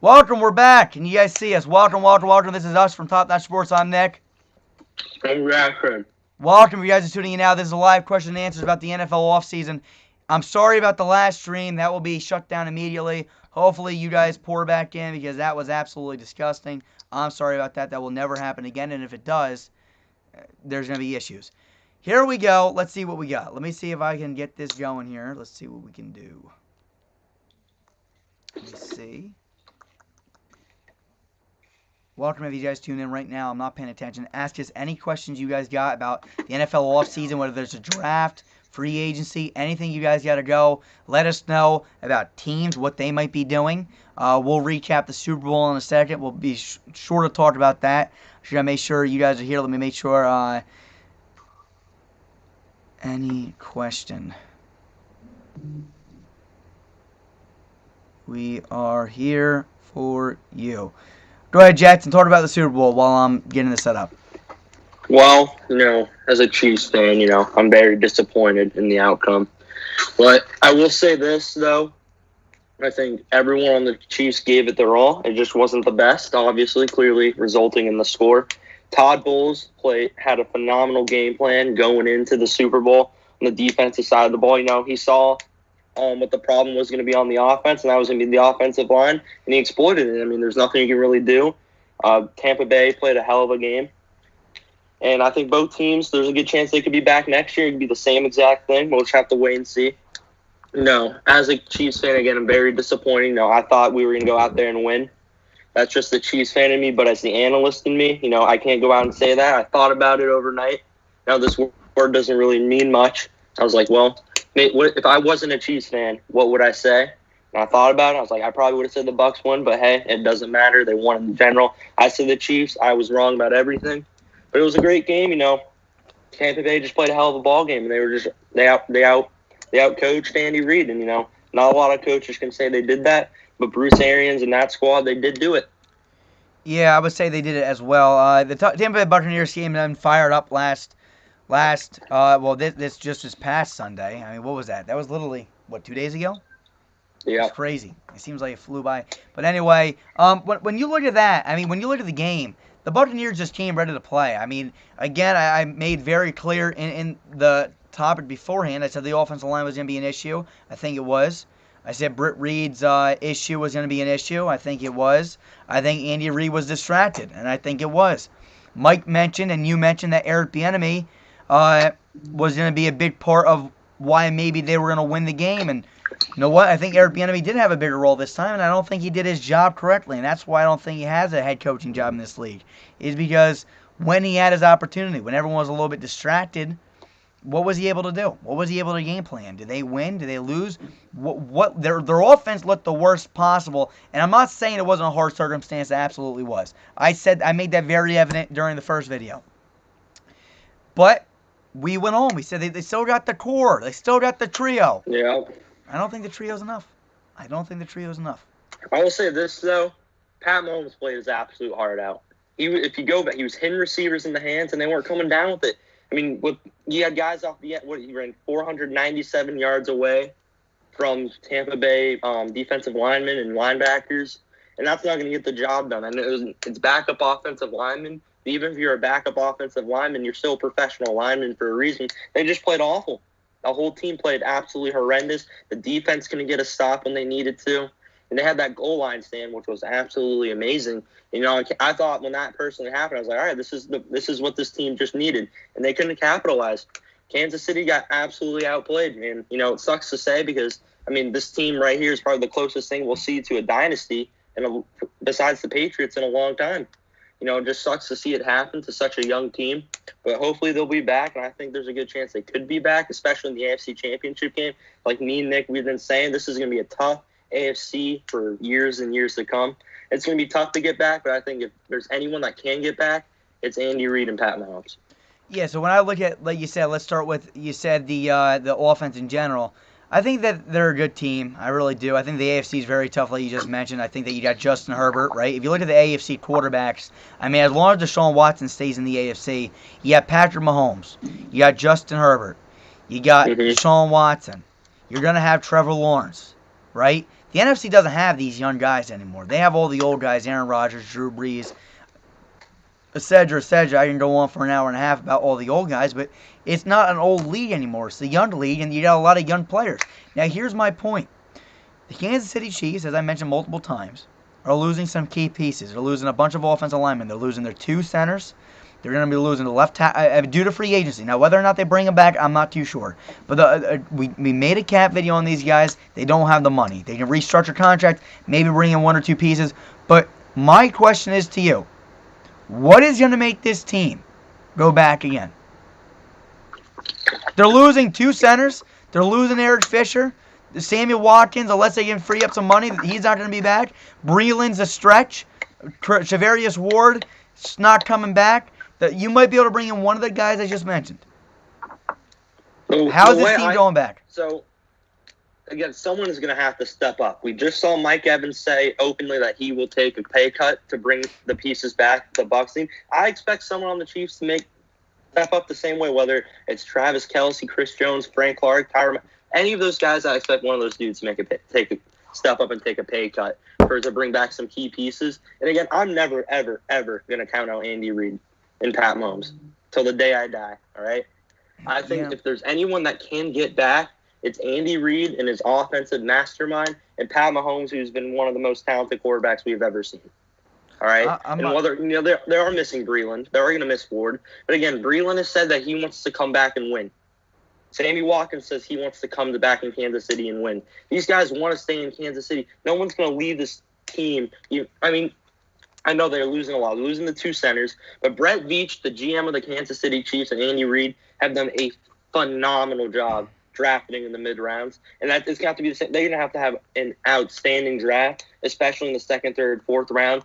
Welcome, we're back. Can you guys see us? Welcome. This is us from Top Notch Sports. I'm Nick. I'm Rackford. Welcome, if you guys are tuning in now. This is a live question and answers about the NFL offseason. I'm sorry about the last stream. That will be shut down immediately. Hopefully, you guys pour back in because that was absolutely disgusting. I'm sorry about that. That will never happen again. And if it does, there's going to be issues. Here we go. Let's see what we got. Let me see if I can get this going here. Let's see what we can do. Let me see. Welcome if you guys tune in right now. I'm not paying attention. Ask us any questions you guys got about the NFL offseason, whether there's a draft, free agency, anything you guys got to go. Let us know about teams, what they might be doing. We'll recap the Super Bowl in a second. We'll be sure to talk about that. Should I make sure you guys are here? Let me make sure. Any question? We are here for you. Go ahead, Jackson. Talk about the Super Bowl while I'm getting this set up. Well, as a Chiefs fan, I'm very disappointed in the outcome. But I will say this, though. I think everyone on the Chiefs gave it their all. It just wasn't the best, obviously, clearly resulting in the score. Todd Bowles had a phenomenal game plan going into the Super Bowl on the defensive side of the ball. He saw what the problem was going to be on the offense, and that was going to be the offensive line, and he exploited it. I mean, there's nothing you can really do. Tampa Bay played a hell of a game, and I think both teams, there's a good chance they could be back next year. It could be the same exact thing. We'll just have to wait and see. As a Chiefs fan, again, I'm very disappointed. I thought we were going to go out there and win. That's just the Chiefs fan in me, but as the analyst in me, I can't go out and say that. I thought about it overnight. Now, this word doesn't really mean much. I was like, well, if I wasn't a Chiefs fan, what would I say? And I thought about it. I was like, I probably would have said the Bucs won, but hey, it doesn't matter. They won in general. I said the Chiefs. I was wrong about everything, but it was a great game. Tampa Bay just played a hell of a ball game, and they outcoached Andy Reid, and not a lot of coaches can say they did that, but Bruce Arians and that squad, they did do it. Yeah, I would say they did it as well. The Tampa Bay Buccaneers game then fired up this just this past Sunday. I mean, what was that? That was literally, 2 days ago? Yeah. It's crazy. It seems like it flew by. But anyway, when you look at that, I mean, when you look at the game, the Buccaneers just came ready to play. I mean, again, I made very clear in the topic beforehand, I said the offensive line was going to be an issue. I think it was. I said Britt Reed's issue was going to be an issue. I think it was. I think Andy Reid was distracted, and I think it was. Mike mentioned, and you mentioned, that Eric Bieniemy was going to be a big part of why maybe they were going to win the game. And you know what? I think Eric Bieniemy did have a bigger role this time, and I don't think he did his job correctly. And that's why I don't think he has a head coaching job in this league. Is because when he had his opportunity, when everyone was a little bit distracted, what was he able to do? What was he able to game plan? Did they win? Did they lose? What their offense looked the worst possible. And I'm not saying it wasn't a hard circumstance. It absolutely was. I made that very evident during the first video. But we went on. We said they still got the core. They still got the trio. Yeah. I don't think the trio's enough. I will say this, though. Pat Mahomes played his absolute heart out. If you go back, he was hitting receivers in the hands, and they weren't coming down with it. I mean, you had guys off the end. He ran 497 yards away from Tampa Bay defensive linemen and linebackers, and that's not going to get the job done. And it's backup offensive linemen. Even if you're a backup offensive lineman, you're still a professional lineman for a reason. They just played awful. The whole team played absolutely horrendous. The defense couldn't get a stop when they needed to. And they had that goal line stand, which was absolutely amazing. I thought when that personally happened, I was like, all right, this is what this team just needed. And they couldn't capitalize. Kansas City got absolutely outplayed, man. It sucks to say because, this team right here is probably the closest thing we'll see to a dynasty, besides the Patriots, in a long time. It just sucks to see it happen to such a young team. But hopefully they'll be back, and I think there's a good chance they could be back, especially in the AFC Championship game. Like me and Nick, we've been saying, this is going to be a tough AFC for years and years to come. It's going to be tough to get back, but I think if there's anyone that can get back, it's Andy Reid and Pat Mahomes. Yeah, so when I look at, like you said, let's start with, you said the offense in general. I think that they're a good team. I really do. I think the AFC is very tough, like you just mentioned. I think that you got Justin Herbert, right? If you look at the AFC quarterbacks, as long as Deshaun Watson stays in the AFC, you got Patrick Mahomes. You got Justin Herbert. You got Deshaun Watson. You're going to have Trevor Lawrence, right? The NFC doesn't have these young guys anymore. They have all the old guys, Aaron Rodgers, Drew Brees, etc. I can go on for an hour and a half about all the old guys, but it's not an old league anymore. It's a young league, and you got a lot of young players. Now, here's my point. The Kansas City Chiefs, as I mentioned multiple times, are losing some key pieces. They're losing a bunch of offensive linemen. They're losing their 2 centers. They're going to be losing the left tackle due to free agency. Now, whether or not they bring them back, I'm not too sure. But we made a cap video on these guys. They don't have the money. They can restructure contract, maybe bring in 1 or 2 pieces. But my question is to you. What is going to make this team go back again? They're losing 2 centers. They're losing Eric Fisher. Samuel Watkins, unless they can free up some money, he's not going to be back. Breeland's a stretch. Charvarius Ward is not coming back. You might be able to bring in one of the guys I just mentioned. How is this team going back? So, again, someone is going to have to step up. We just saw Mike Evans say openly that he will take a pay cut to bring the pieces back to the Bucs team. I expect someone on the Chiefs to step up the same way, whether it's Travis Kelce, Chris Jones, Frank Clark, Tyron. Any of those guys, I expect one of those dudes to step up and take a pay cut to bring back some key pieces. And again, I'm never, ever, ever going to count out Andy Reid and Pat Mahomes till the day I die, all right? I think if there's anyone that can get back, it's Andy Reid and his offensive mastermind and Pat Mahomes, who's been one of the most talented quarterbacks we've ever seen. All right? Whether they are missing Breeland. They are going to miss Ward. But again, Breeland has said that he wants to come back and win. Sammy Watkins says he wants to come back in Kansas City and win. These guys want to stay in Kansas City. No one's going to leave this team. I know they're losing a lot. They're losing the 2 centers. But Brett Veach, the GM of the Kansas City Chiefs, and Andy Reid have done a phenomenal job drafting in the mid-rounds. And that is going to have to be the same. They're going to have an outstanding draft, especially in the 2nd, 3rd, 4th round.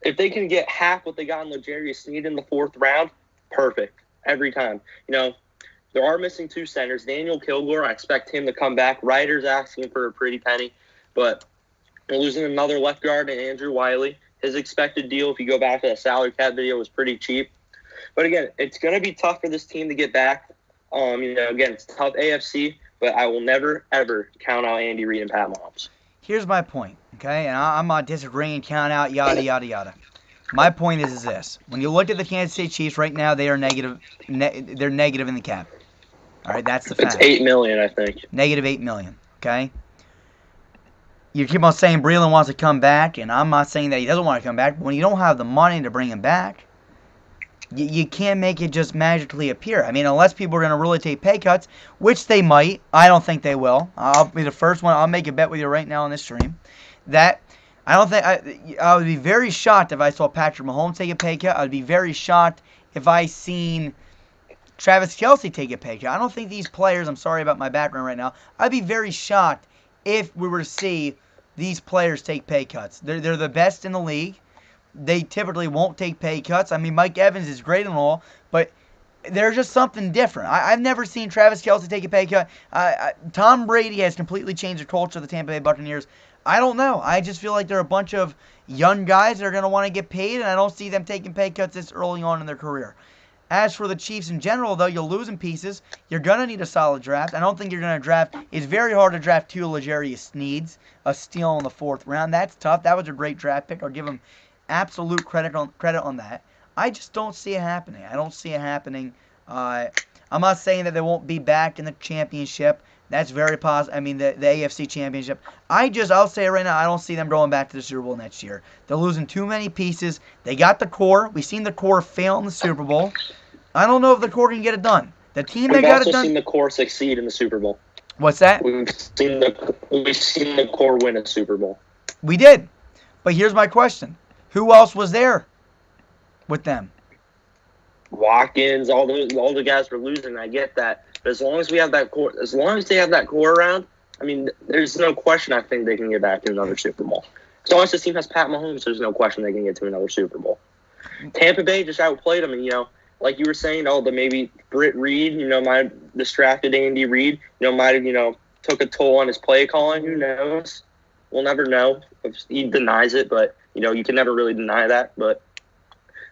If they can get half what they got in L'Jarius Sneed in the 4th round, perfect. Every time. There are missing 2 centers. Daniel Kilgore, I expect him to come back. Ryder's asking for a pretty penny. But we're losing another left guard in Andrew Wiley. His expected deal, if you go back to that salary cap video, was pretty cheap. But again, it's going to be tough for this team to get back. Again, it's tough AFC, but I will never, ever count out Andy Reid and Pat Mahomes. Here's my point, okay? And I'm not disagreeing, count out, yada, yada, yada. My point is this. When you look at the Kansas City Chiefs right now, they are negative. They're negative in the cap. All right, that's the fact. It's $8 million, I think. Negative $8 million, okay? You keep on saying Breeland wants to come back, and I'm not saying that he doesn't want to come back, but when you don't have the money to bring him back, you can't make it just magically appear. Unless people are going to really take pay cuts, which they might. I don't think they will. I'll be the first one. I'll make a bet with you right now on this stream. That I don't think I would be very shocked if I saw Patrick Mahomes take a pay cut. I would be very shocked if I seen Travis Kelce take a pay cut. I don't think these players, I'm sorry about my background right now, I'd be very shocked if we were to see these players take pay cuts. They're the best in the league. They typically won't take pay cuts. Mike Evans is great and all, but there's just something different. I've never seen Travis Kelce take a pay cut. Tom Brady has completely changed the culture of the Tampa Bay Buccaneers. I don't know. I just feel like they're a bunch of young guys that are going to want to get paid, and I don't see them taking pay cuts this early on in their career. As for the Chiefs in general, though, you're losing pieces. You're going to need a solid draft. I don't think you're going to draft. It's very hard to draft 2 L'Jarius Sneeds, a steal in the 4th round. That's tough. That was a great draft pick. I'll give him absolute credit on that. I just don't see it happening. I don't see it happening. I'm not saying that they won't be back in the championship. That's very possible. The AFC championship. I'll say it right now, I don't see them going back to the Super Bowl next year. They're losing too many pieces. They got the core. We've seen the core fail in the Super Bowl. I don't know if the core can get it done. The team that got it done. We've also seen the core succeed in the Super Bowl. What's that? We've seen the core win a Super Bowl. We did. But here's my question. Who else was there with them? Watkins, all the guys were losing. I get that. But as long as we have that core, as long as they have that core around, there's no question I think they can get back to another Super Bowl. As long as this team has Pat Mahomes, there's no question they can get to another Super Bowl. Tampa Bay just outplayed them, and like you were saying, maybe Britt Reed, might have distracted Andy Reid, might have, took a toll on his play calling. Who knows? We'll never know if he denies it, but you can never really deny that. But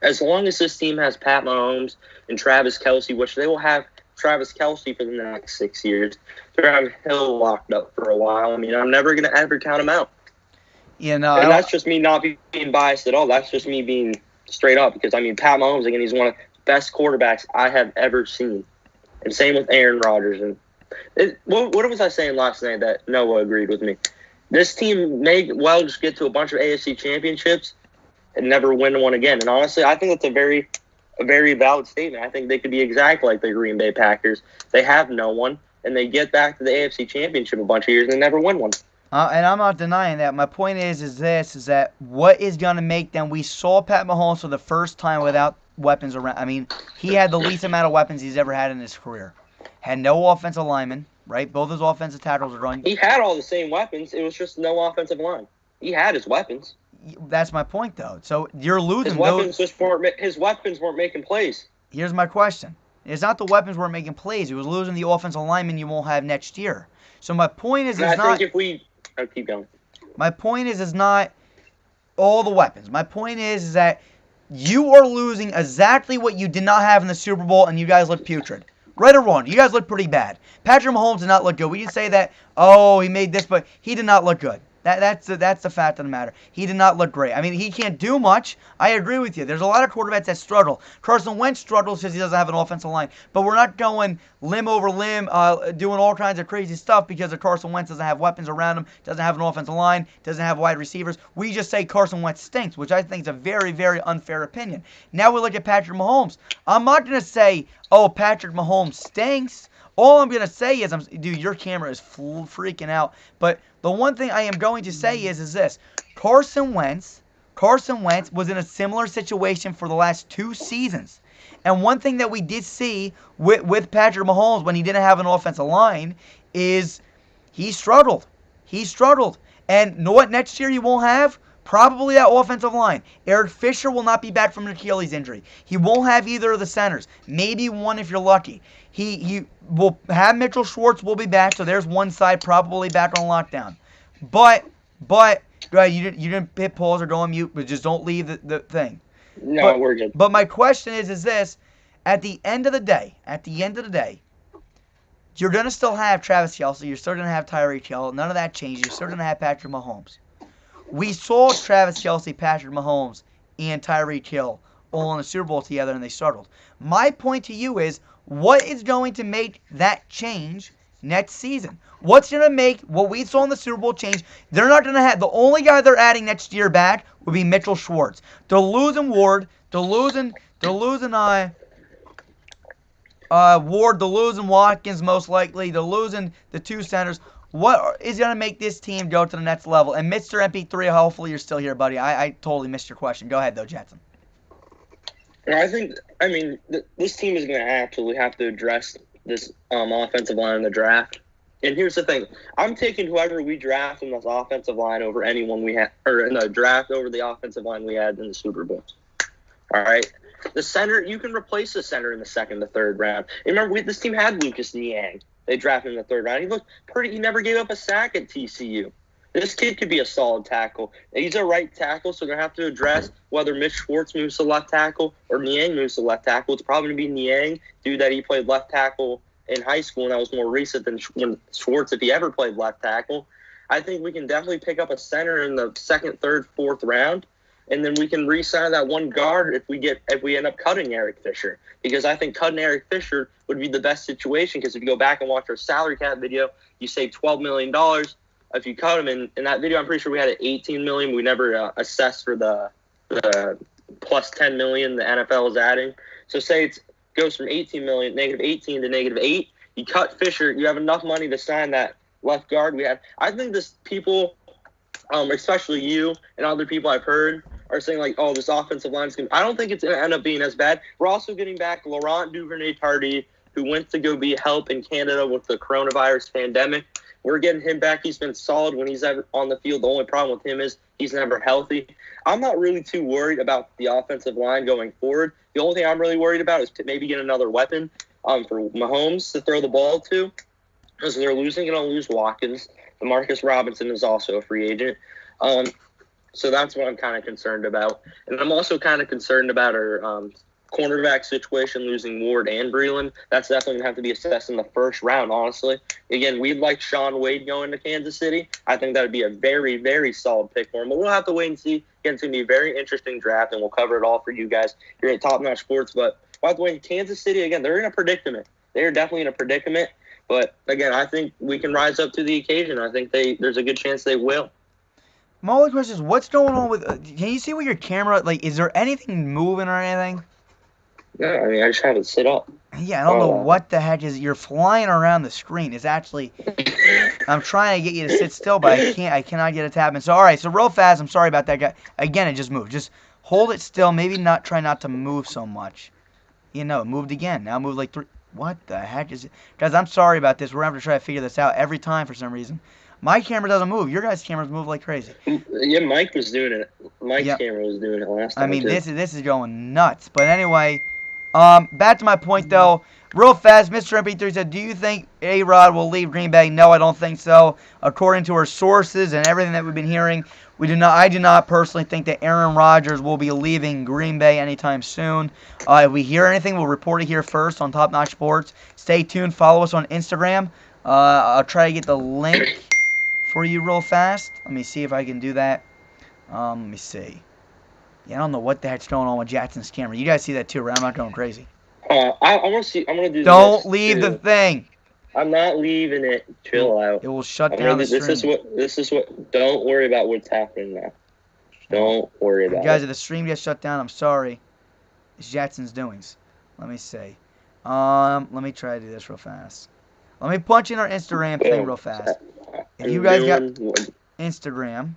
as long as this team has Pat Mahomes and Travis Kelce, which they will have Travis Kelce for the next 6 years, they're going to have Hill locked up for a while. I'm never going to ever count him out. You know, And that's just me not being biased at all. That's just me being straight up because, I mean, Pat Mahomes, again, he's one of the best quarterbacks I have ever seen. And same with Aaron Rodgers. And what was I saying last night that Noah agreed with me? This team may well just get to a bunch of AFC championships and never win one again. And honestly, I think that's a very valid statement. I think they could be exactly like the Green Bay Packers. They have no one, and they get back to the AFC championship a bunch of years and never win one. And I'm not denying that. My point is that what is going to make them? We saw Pat Mahomes for the first time without weapons around. I mean, he had the least amount of weapons he's ever had in his career. Had no offensive linemen, right? Both his offensive tackles are running. He had all the same weapons. It was just no offensive line. He had his weapons. That's my point, though. So you're losing His weapons weren't making plays. Here's my question. It's not the weapons weren't making plays. He was losing the offensive lineman you won't have next year. So my point is, keep going. My point is not all the weapons. My point is that you are losing exactly what you did not have in the Super Bowl, and you guys look putrid. Right or wrong, you guys look pretty bad. Patrick Mahomes did not look good. We can say that, he made this, but he did not look good. That's the fact of the matter. He did not look great. I mean, he can't do much. I agree with you. There's a lot of quarterbacks that struggle. Carson Wentz struggles because he doesn't have an offensive line. But we're not going limb over limb, doing all kinds of crazy stuff because of Carson Wentz doesn't have weapons around him, doesn't have an offensive line, doesn't have wide receivers. We just say Carson Wentz stinks, which I think is a very, very unfair opinion. Now we look at Patrick Mahomes. I'm not going to say, Patrick Mahomes stinks. All I'm going to say is, dude, your camera is freaking out. But the one thing I am going to say is this. Carson Wentz was in a similar situation for the last 2 seasons. And one thing that we did see with Patrick Mahomes when he didn't have an offensive line is he struggled. And know what next year he won't have? Probably that offensive line. Eric Fisher will not be back from an Achilles injury. He won't have either of the centers. Maybe one if you're lucky. He will have Mitchell Schwartz will be back, so there's one side probably back on lockdown. But you didn't hit pause or go on mute, but just don't leave the thing. No, we're good. But my question is this: at the end of the day, you're gonna still have Travis Kelce. You're still gonna have Tyreek Hill. None of that changed. You're still gonna have Patrick Mahomes. We saw Travis Kelce, Patrick Mahomes, and Tyreek Hill all in the Super Bowl together, and they struggled. My point to you is, what is going to make that change next season? What's going to make what we saw in the Super Bowl change? They're not going to have, the only guy they're adding next year back would be Mitchell Schwartz. They're losing Ward. They're losing Ward. They're losing Watkins most likely. They're losing the 2 centers. What is going to make this team go to the next level? And Mr. MP3, hopefully you're still here, buddy. I totally missed your question. Go ahead, though, Jetson. This team is going to absolutely have to address this offensive line in the draft. And here's the thing. I'm taking whoever we draft in this offensive line over anyone we had, or in the draft over the offensive line we had in the Super Bowl. All right? The center, you can replace the center in the second, the third round. And remember, this team had Lucas Niang. They drafted him in the third round. He looked pretty. He never gave up a sack at TCU. This kid could be a solid tackle. He's a right tackle, so they're going to have to address whether Mitch Schwartz moves to left tackle or Niang moves to left tackle. It's probably going to be Niang, due that he played left tackle in high school, and that was more recent than Schwartz if he ever played left tackle. I think we can definitely pick up a center in the second, third, fourth round, and then we can re-sign that one guard if we end up cutting Eric Fisher. Because I think cutting Eric Fisher would be the best situation, because if you go back and watch our salary cap video, you save $12 million if you cut him. In that video, I'm pretty sure we had $18 million. We never assessed for the plus $10 million the NFL is adding. So say it goes from -18 million to -8. You cut Fisher, you have enough money to sign that left guard we have. I think people, especially you and other people I've heard, are saying like, oh, this offensive line is going to – I don't think it's going to end up being as bad. We're also getting back Laurent Duvernay-Tardif, who went to go be help in Canada with the coronavirus pandemic. We're getting him back. He's been solid when he's ever on the field. The only problem with him is he's never healthy. I'm not really too worried about the offensive line going forward. The only thing I'm really worried about is to maybe get another weapon for Mahomes to throw the ball to, because they're going to lose Watkins. Demarcus Robinson is also a free agent. So that's what I'm kind of concerned about. And I'm also kind of concerned about our cornerback situation, losing Ward and Breland, that's definitely going to have to be assessed in the first round, honestly. Again, we'd like Sean Wade going to Kansas City. I think that would be a very, very solid pick for him. But we'll have to wait and see. Again, it's going to be a very interesting draft, and we'll cover it all for you guys here at Top Notch Sports. But by the way, Kansas City, again, they're in a predicament. They are definitely in a predicament. But, again, I think we can rise up to the occasion. I think there's a good chance they will. My only question is, what's going on with... can you see with your camera? Like, is there anything moving or anything? Yeah, I mean, I just have it sit up. Yeah, I don't know what the heck is... You're flying around the screen. It's actually... I'm trying to get you to sit still, but I can't. I cannot get it to happen. So, all right. So, real fast, I'm sorry about that, guy. Again, it just moved. Just hold it still. Maybe try not to move so much. You know, it moved again. Now it moved like 3... What the heck is it? Guys, I'm sorry about this. We're going to have to try to figure this out every time for some reason. My camera doesn't move. Your guys' cameras move like crazy. Yeah, Mike was doing it. Mike's camera was doing it last time. I mean, too. This is going nuts. But anyway, back to my point, though. Real fast, Mr. MP3 said, do you think A-Rod will leave Green Bay? No, I don't think so. According to our sources and everything that we've been hearing, I do not personally think that Aaron Rodgers will be leaving Green Bay anytime soon. If we hear anything, we'll report it here first on Top Notch Sports. Stay tuned. Follow us on Instagram. I'll try to get the link for you real fast. Let me see if I can do that. Let me see. Yeah, I don't know what the heck's going on with Jackson's camera. You guys see that too, right? I'm not going crazy. I want to see. I'm going to do Don't leave the thing. I'm not leaving it. Chill out. It will shut down the stream. This is what. Don't worry about what's happening now. Don't worry about it. Guys, if the stream gets shut down, I'm sorry. It's Jackson's doings. Let me see. Let me try to do this real fast. Let me punch in our Instagram thing real fast. If you guys got Instagram,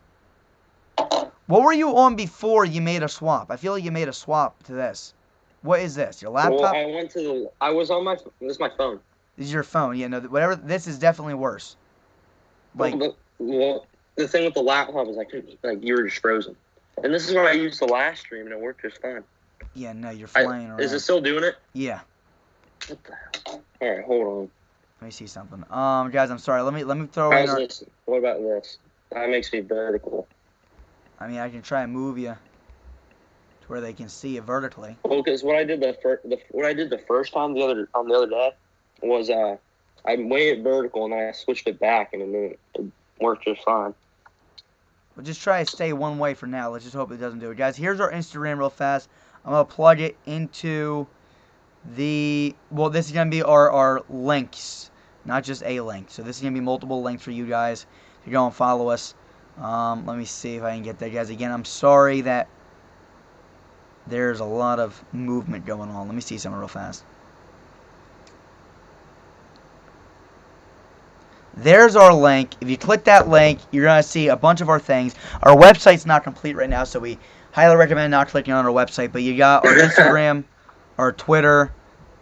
what were you on before you made a swap? I feel like you made a swap to this. What is this? Your laptop? Well, I was on my. This is my phone. This is your phone. Yeah, no, whatever. This is definitely worse. Like, well, the thing with the laptop is like you were just frozen. And this is what I used the last stream, and it worked just fine. Yeah, no, you're flying around. Is it still doing it? Yeah. What the hell? All right, hold on. Let me see something. Guys, I'm sorry. Let me throw in. This? What about this? That makes me vertical. I mean, I can try and move you to where they can see it vertically. Well, because what I did the first time the other day was I made it vertical and then I switched it back and then it worked just fine. We'll just try to stay one way for now. Let's just hope it doesn't do it. Guys, here's our Instagram real fast. I'm going to plug it into the... Well, this is going to be our links, not just a link. So this is going to be multiple links for you guys to go and follow us. Let me see if I can get that, guys. Again, I'm sorry that there's a lot of movement going on. Let me see something real fast. There's our link. If you click that link, you're going to see a bunch of our things. Our website's not complete right now, so we highly recommend not clicking on our website. But you got our Instagram, our Twitter,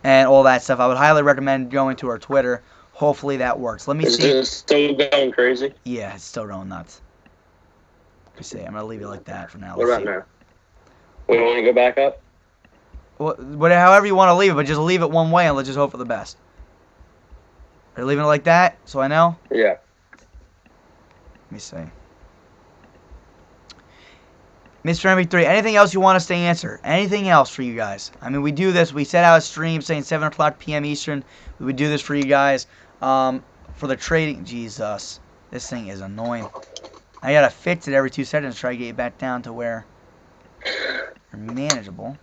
and all that stuff. I would highly recommend going to our Twitter. Hopefully that works. Let me see. Is it still going crazy? Yeah, it's still going nuts. Let me see. I'm going to leave it like that for now. What about now? We want to go back up? Well, however you want to leave it, but just leave it one way and let's just hope for the best. Are you leaving it like that, so I know? Yeah. Let me see. Mr. MV3, anything else you want us to answer? Anything else for you guys? I mean, we do this. We set out a stream saying 7 o'clock p.m. Eastern. We would do this for you guys. For the trading. Jesus. This thing is annoying. I got to fix it every 2 seconds to try to get you back down to where you're manageable.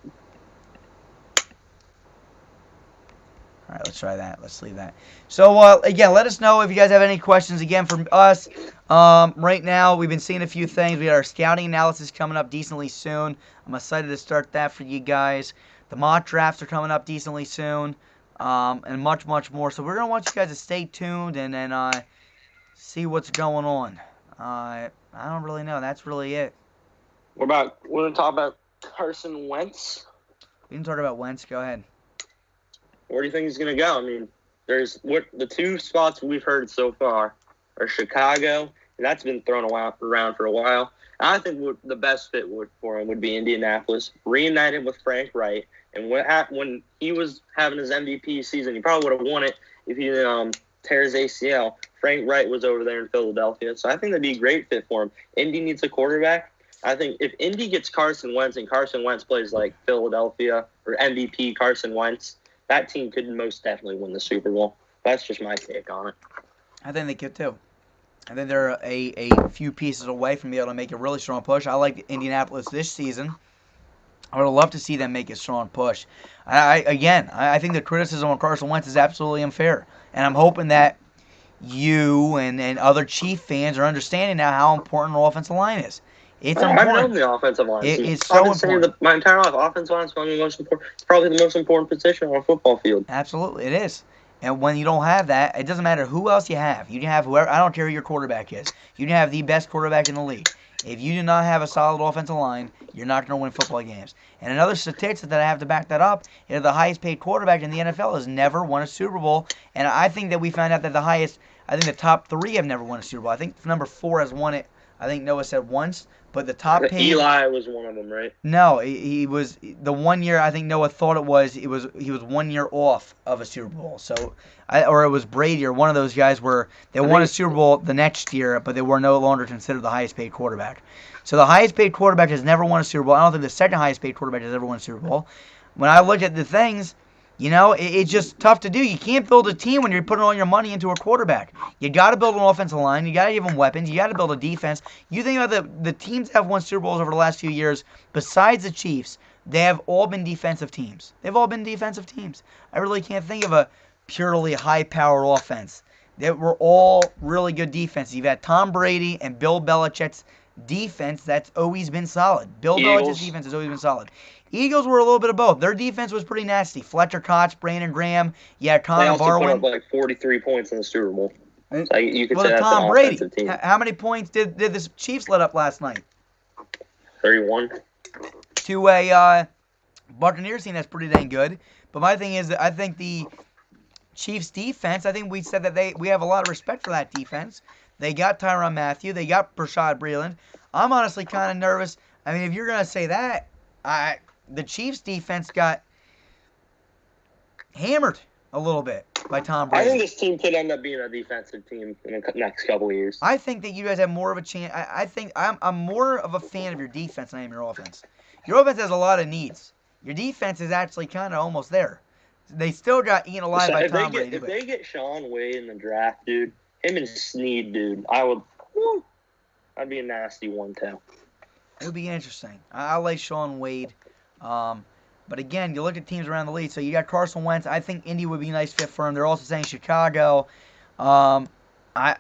All right, let's try that. Let's leave that. So, again, let us know if you guys have any questions, again, from us. Right now, we've been seeing a few things. We got our scouting analysis coming up decently soon. I'm excited to start that for you guys. The mock drafts are coming up decently soon, and much, much more. So we're going to want you guys to stay tuned and then see what's going on. I don't really know. That's really it. We're going to talk about Carson Wentz. We can talk about Wentz. Go ahead. Where do you think he's going to go? I mean, there's the 2 spots we've heard so far are Chicago, and that's been thrown around for a while. I think the best fit for him would be Indianapolis, reunited with Frank Wright. And when he was having his MVP season, he probably would have won it if he tears ACL. Frank Wright was over there in Philadelphia, so I think that'd be a great fit for him. Indy needs a quarterback. I think if Indy gets Carson Wentz and Carson Wentz plays like Philadelphia or MVP Carson Wentz, that team could most definitely win the Super Bowl. That's just my take on it. I think they could too. I think they're a few pieces away from being able to make a really strong push. I like Indianapolis this season. I would love to see them make a strong push. I think the criticism on Carson Wentz is absolutely unfair. And I'm hoping that you and other Chief fans are understanding now how important the offensive line is. It's important. I've known the offensive line. It's so important. My entire life, offensive line is probably the most important. It's probably the most important position on a football field. Absolutely, it is. And when you don't have that, it doesn't matter who else you have. You can have whoever. I don't care who your quarterback is. You can have the best quarterback in the league. If you do not have a solid offensive line, you're not going to win football games. And another statistic that I have to back that up is the highest paid quarterback in the NFL has never won a Super Bowl. And I think that we found out that the top 3 have never won a Super Bowl. I think number 4 has won it. I think Noah said once. But the top paid... Eli was one of them, right? No, he was the 1 year. I think Noah thought it was. He was 1 year off of a Super Bowl. So, or it was Brady or one of those guys where they won a Super Bowl the next year, but they were no longer considered the highest paid quarterback. So the highest paid quarterback has never won a Super Bowl. I don't think the second highest paid quarterback has ever won a Super Bowl. When I look at the things, it's just tough to do. You can't build a team when you're putting all your money into a quarterback. You got to build an offensive line. You got to give them weapons. You got to build a defense. You think about the teams that have won Super Bowls over the last few years, besides the Chiefs, they have all been defensive teams. They've all been defensive teams. I really can't think of a purely high-powered offense. They were all really good defenses. You've had Tom Brady and Bill Belichick's defense that's always been solid. Bill Belichick's defense has always been solid. Eagles were a little bit of both. Their defense was pretty nasty. Fletcher Cox, Brandon Graham. Yeah, Connor Barwin. They also put up like 43 points in the Super Bowl. So you could say that's Tom an Brady. offensive team. How many points did the Chiefs let up last night? 31. To a Buccaneers team that's pretty dang good. But my thing is that I think the Chiefs defense, I think we said that we have a lot of respect for that defense. They got Tyrann Mathieu. They got Rashad Breeland. I'm honestly kind of nervous. I mean, if you're going to say that, the Chiefs defense got hammered a little bit by Tom Brady. I think this team could end up being a defensive team in the next couple of years. I think that you guys have more of a chance. I think I'm more of a fan of your defense than I am your offense. Your offense has a lot of needs. Your defense is actually kind of almost there. They still got eaten alive by Tom Brady. If they get Sean Wade in the draft, dude, him and Snead, dude, I'd be a nasty one, too. It would be interesting. I like Sean Wade. But again, you look at teams around the league. So you got Carson Wentz. I think Indy would be a nice fit for him. They're also saying Chicago. I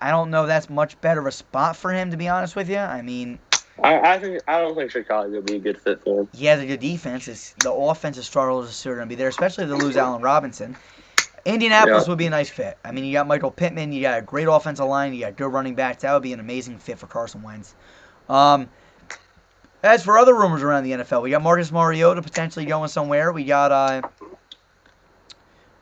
don't know if that's much better of a spot for him, to be honest with you. I mean, I don't think Chicago would be a good fit for him. He has a good defense. The offensive struggles are still going to be there, especially if they lose Allen Robinson. Indianapolis would be a nice fit. I mean, you got Michael Pittman. You got a great offensive line. You got good running backs. That would be an amazing fit for Carson Wentz. As for other rumors around the NFL, we got Marcus Mariota potentially going somewhere. We got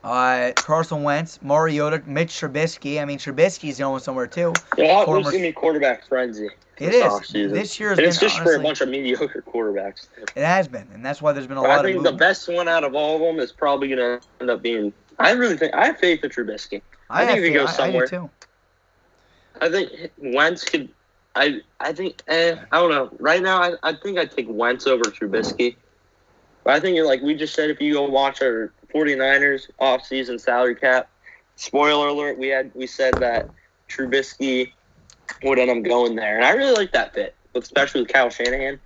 Carson Wentz, Mariota, Mitch Trubisky. I mean, Trubisky's going somewhere too. Yeah, there's going to be quarterback frenzy. It is. This year has been, it's just honestly, for a bunch of mediocre quarterbacks. It has been, and that's why there's been a lot of movement. I think the best one out of all of them is probably going to end up being. I have faith in Trubisky. I think if he goes somewhere. I do too. I think Wentz could. I don't know. Right now, I think I'd take Wentz over Trubisky. But I think, like we just said, if you go watch our 49ers off-season salary cap, spoiler alert, we said that Trubisky would end up going there. And I really like that fit, especially with Kyle Shanahan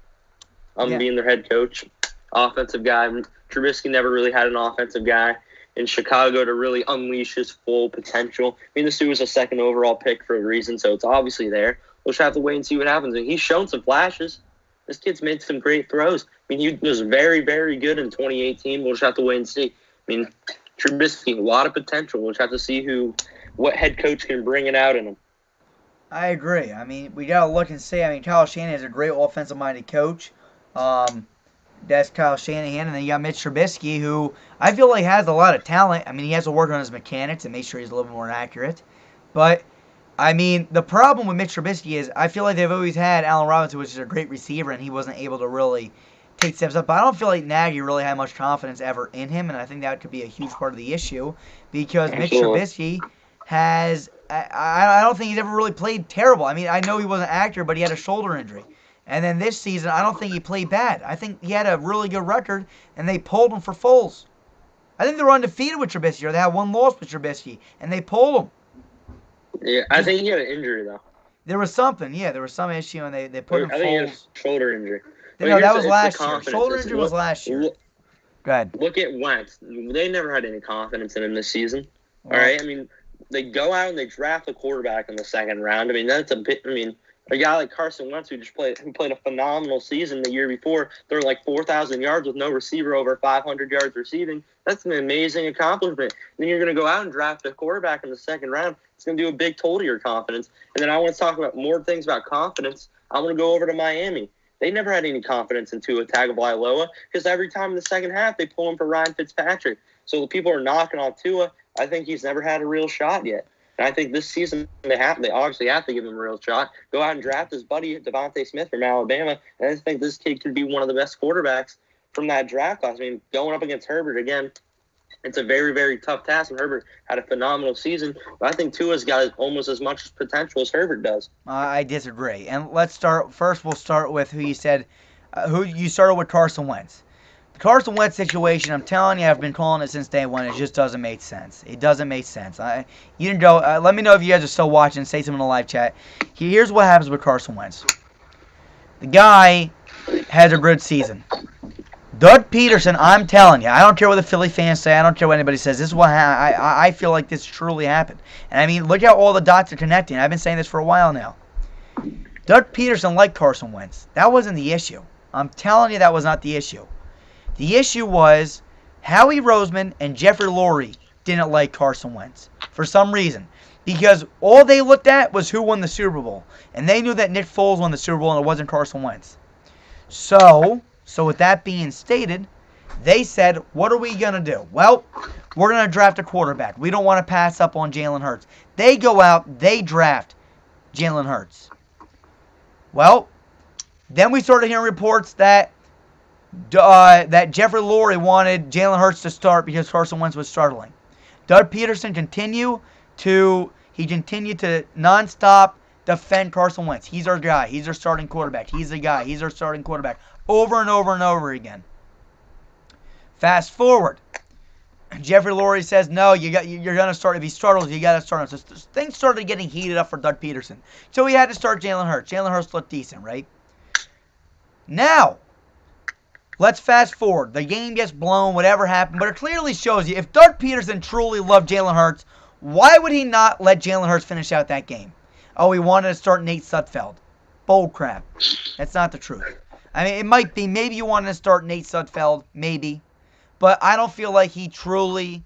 being their head coach, offensive guy. Trubisky never really had an offensive guy in Chicago to really unleash his full potential. I mean, this dude was a second overall pick for a reason, so it's obviously there. We'll just have to wait and see what happens. And he's shown some flashes. This kid's made some great throws. I mean, he was very, very good in 2018. We'll just have to wait and see. I mean, Trubisky, a lot of potential. We'll just have to see what head coach can bring it out in him. I agree. I mean, we got to look and see. I mean, Kyle Shanahan is a great offensive-minded coach. That's Kyle Shanahan. And then you got Mitch Trubisky, who I feel like has a lot of talent. I mean, he has to work on his mechanics and make sure he's a little bit more accurate. But I mean, the problem with Mitch Trubisky is I feel like they've always had Allen Robinson, which is a great receiver, and he wasn't able to really take steps up. But I don't feel like Nagy really had much confidence ever in him, and I think that could be a huge part of the issue because Mitch Trubisky has – I don't think he's ever really played terrible. I mean, I know he wasn't accurate, but he had a shoulder injury. And then this season, I don't think he played bad. I think he had a really good record, and they pulled him for Foles. I think they were undefeated with Trubisky, or they had one loss with Trubisky, and they pulled him. Yeah, I think he had an injury, though. There was something, yeah. There was some issue, and they put him I think he had a Foles. shoulder injury. No, that was last year. Confidence. Shoulder injury was last year. Go ahead. Look at Wentz. They never had any confidence in him this season. All right? I mean, they go out and they draft a quarterback in the second round. I mean, that's a bit – I mean, a guy like Carson Wentz who played a phenomenal season the year before, threw like 4,000 yards with no receiver over 500 yards receiving. That's an amazing accomplishment. And then you're going to go out and draft a quarterback in the second round. It's going to do a big toll to your confidence. And then I want to talk about more things about confidence. I want to go over to Miami. They never had any confidence in Tua Tagovailoa because every time in the second half they pull him for Ryan Fitzpatrick. So the people are knocking on Tua. I think he's never had a real shot yet. And I think this season they obviously have to give him a real shot. Go out and draft his buddy Devontae Smith from Alabama. And I think this kid could be one of the best quarterbacks from that draft class. I mean, going up against Herbert again, it's a very, very tough task. And Herbert had a phenomenal season. But I think Tua's got almost as much potential as Herbert does. I disagree. And let's start. First, we'll start with who you said. Who you started with Carson Wentz. The Carson Wentz situation, I'm telling you, I've been calling it since day one. It just doesn't make sense. It doesn't make sense. Let me know if you guys are still watching. Say something in the live chat. Here's what happens with Carson Wentz. The guy has a good season. Doug Peterson, I'm telling you, I don't care what the Philly fans say. I don't care what anybody says. This is what I feel like this truly happened. And I mean, look how all the dots are connecting. I've been saying this for a while now. Doug Peterson liked Carson Wentz. That wasn't the issue. I'm telling you, that was not the issue. The issue was Howie Roseman and Jeffrey Lurie didn't like Carson Wentz for some reason. Because all they looked at was who won the Super Bowl. And they knew that Nick Foles won the Super Bowl and it wasn't Carson Wentz. So with that being stated, they said, what are we going to do? Well, we're going to draft a quarterback. We don't want to pass up on Jalen Hurts. They go out, they draft Jalen Hurts. Well, then we started hearing reports that Jeffrey Lurie wanted Jalen Hurts to start because Carson Wentz was struggling. Doug Peterson continued to nonstop defend Carson Wentz. He's our guy. He's our starting quarterback. He's the guy. He's our starting quarterback. Over and over and over again. Fast forward. Jeffrey Lurie says, no, you're going to start. If he struggles, you got to start him. So things started getting heated up for Doug Peterson. So he had to start Jalen Hurts. Jalen Hurts looked decent, right? Now, let's fast forward. The game gets blown, whatever happened. But it clearly shows you, if Doug Peterson truly loved Jalen Hurts, why would he not let Jalen Hurts finish out that game? Oh, he wanted to start Nate Sudfeld. Bold crap. That's not the truth. I mean, it might be. Maybe you wanted to start Nate Sudfeld. Maybe. But I don't feel like he truly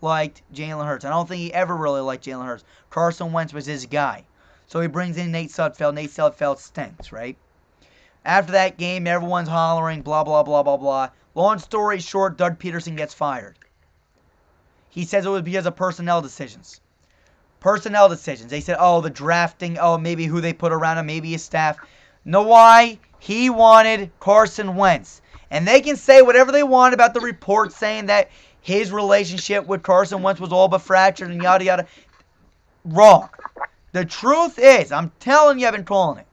liked Jalen Hurts. I don't think he ever really liked Jalen Hurts. Carson Wentz was his guy. So he brings in Nate Sudfeld. Nate Sudfeld stinks, right? After that game, everyone's hollering, blah, blah, blah, blah, blah. Long story short, Doug Peterson gets fired. He says it was because of personnel decisions. Personnel decisions. They said, oh, the drafting, oh, maybe who they put around him, maybe his staff. Know why? He wanted Carson Wentz. And they can say whatever they want about the report saying that his relationship with Carson Wentz was all but fractured and yada, yada. Wrong. The truth is, I'm telling you, I've been calling it,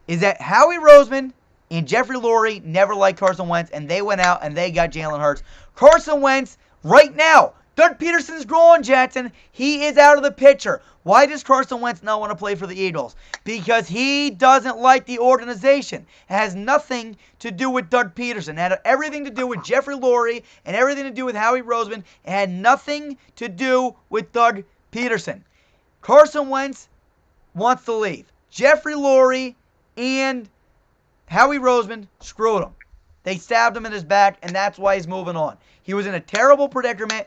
is that Howie Roseman and Jeffrey Lurie never liked Carson Wentz, and they went out and they got Jalen Hurts. Carson Wentz, right now, Doug Peterson's gone, Jackson. He is out of the picture. Why does Carson Wentz not want to play for the Eagles? Because he doesn't like the organization. It has nothing to do with Doug Peterson. It had everything to do with Jeffrey Lurie and everything to do with Howie Roseman. It had nothing to do with Doug Peterson. Carson Wentz wants to leave. Jeffrey Lurie and Howie Roseman screwed him. They stabbed him in his back, and that's why he's moving on. He was in a terrible predicament.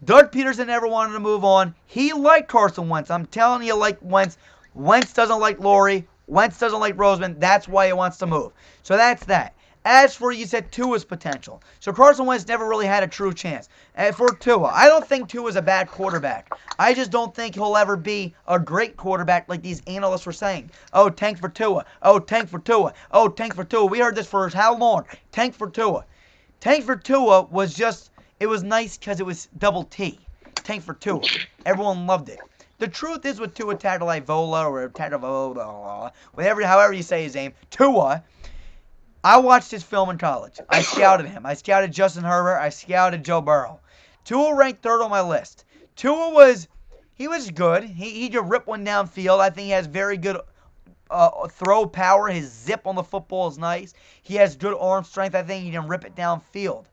Doug Peterson never wanted to move on. He liked Carson Wentz. I'm telling you, like Wentz. Wentz doesn't like Lurie. Wentz doesn't like Roseman. That's why he wants to move. So that's that. As for, you said, Tua's potential. So Carson Wentz never really had a true chance. And for Tua, I don't think Tua's a bad quarterback. I just don't think he'll ever be a great quarterback like these analysts were saying. Oh, tank for Tua. Oh, tank for Tua. Oh, tank for Tua. We heard this for how long? Tank for Tua. Tank for Tua was just, it was nice because it was double T. Tank for Tua. Everyone loved it. the truth is with Tua Tagovailoa or Tagovailoa, however you say his name, Tua. I watched his film in college. I scouted him. I scouted Justin Herbert. I scouted Joe Burrow. Tua ranked third on my list. Tua was good. He could rip one downfield. I think he has very good throw power. His zip on the football is nice. He has good arm strength. I think he can rip it downfield.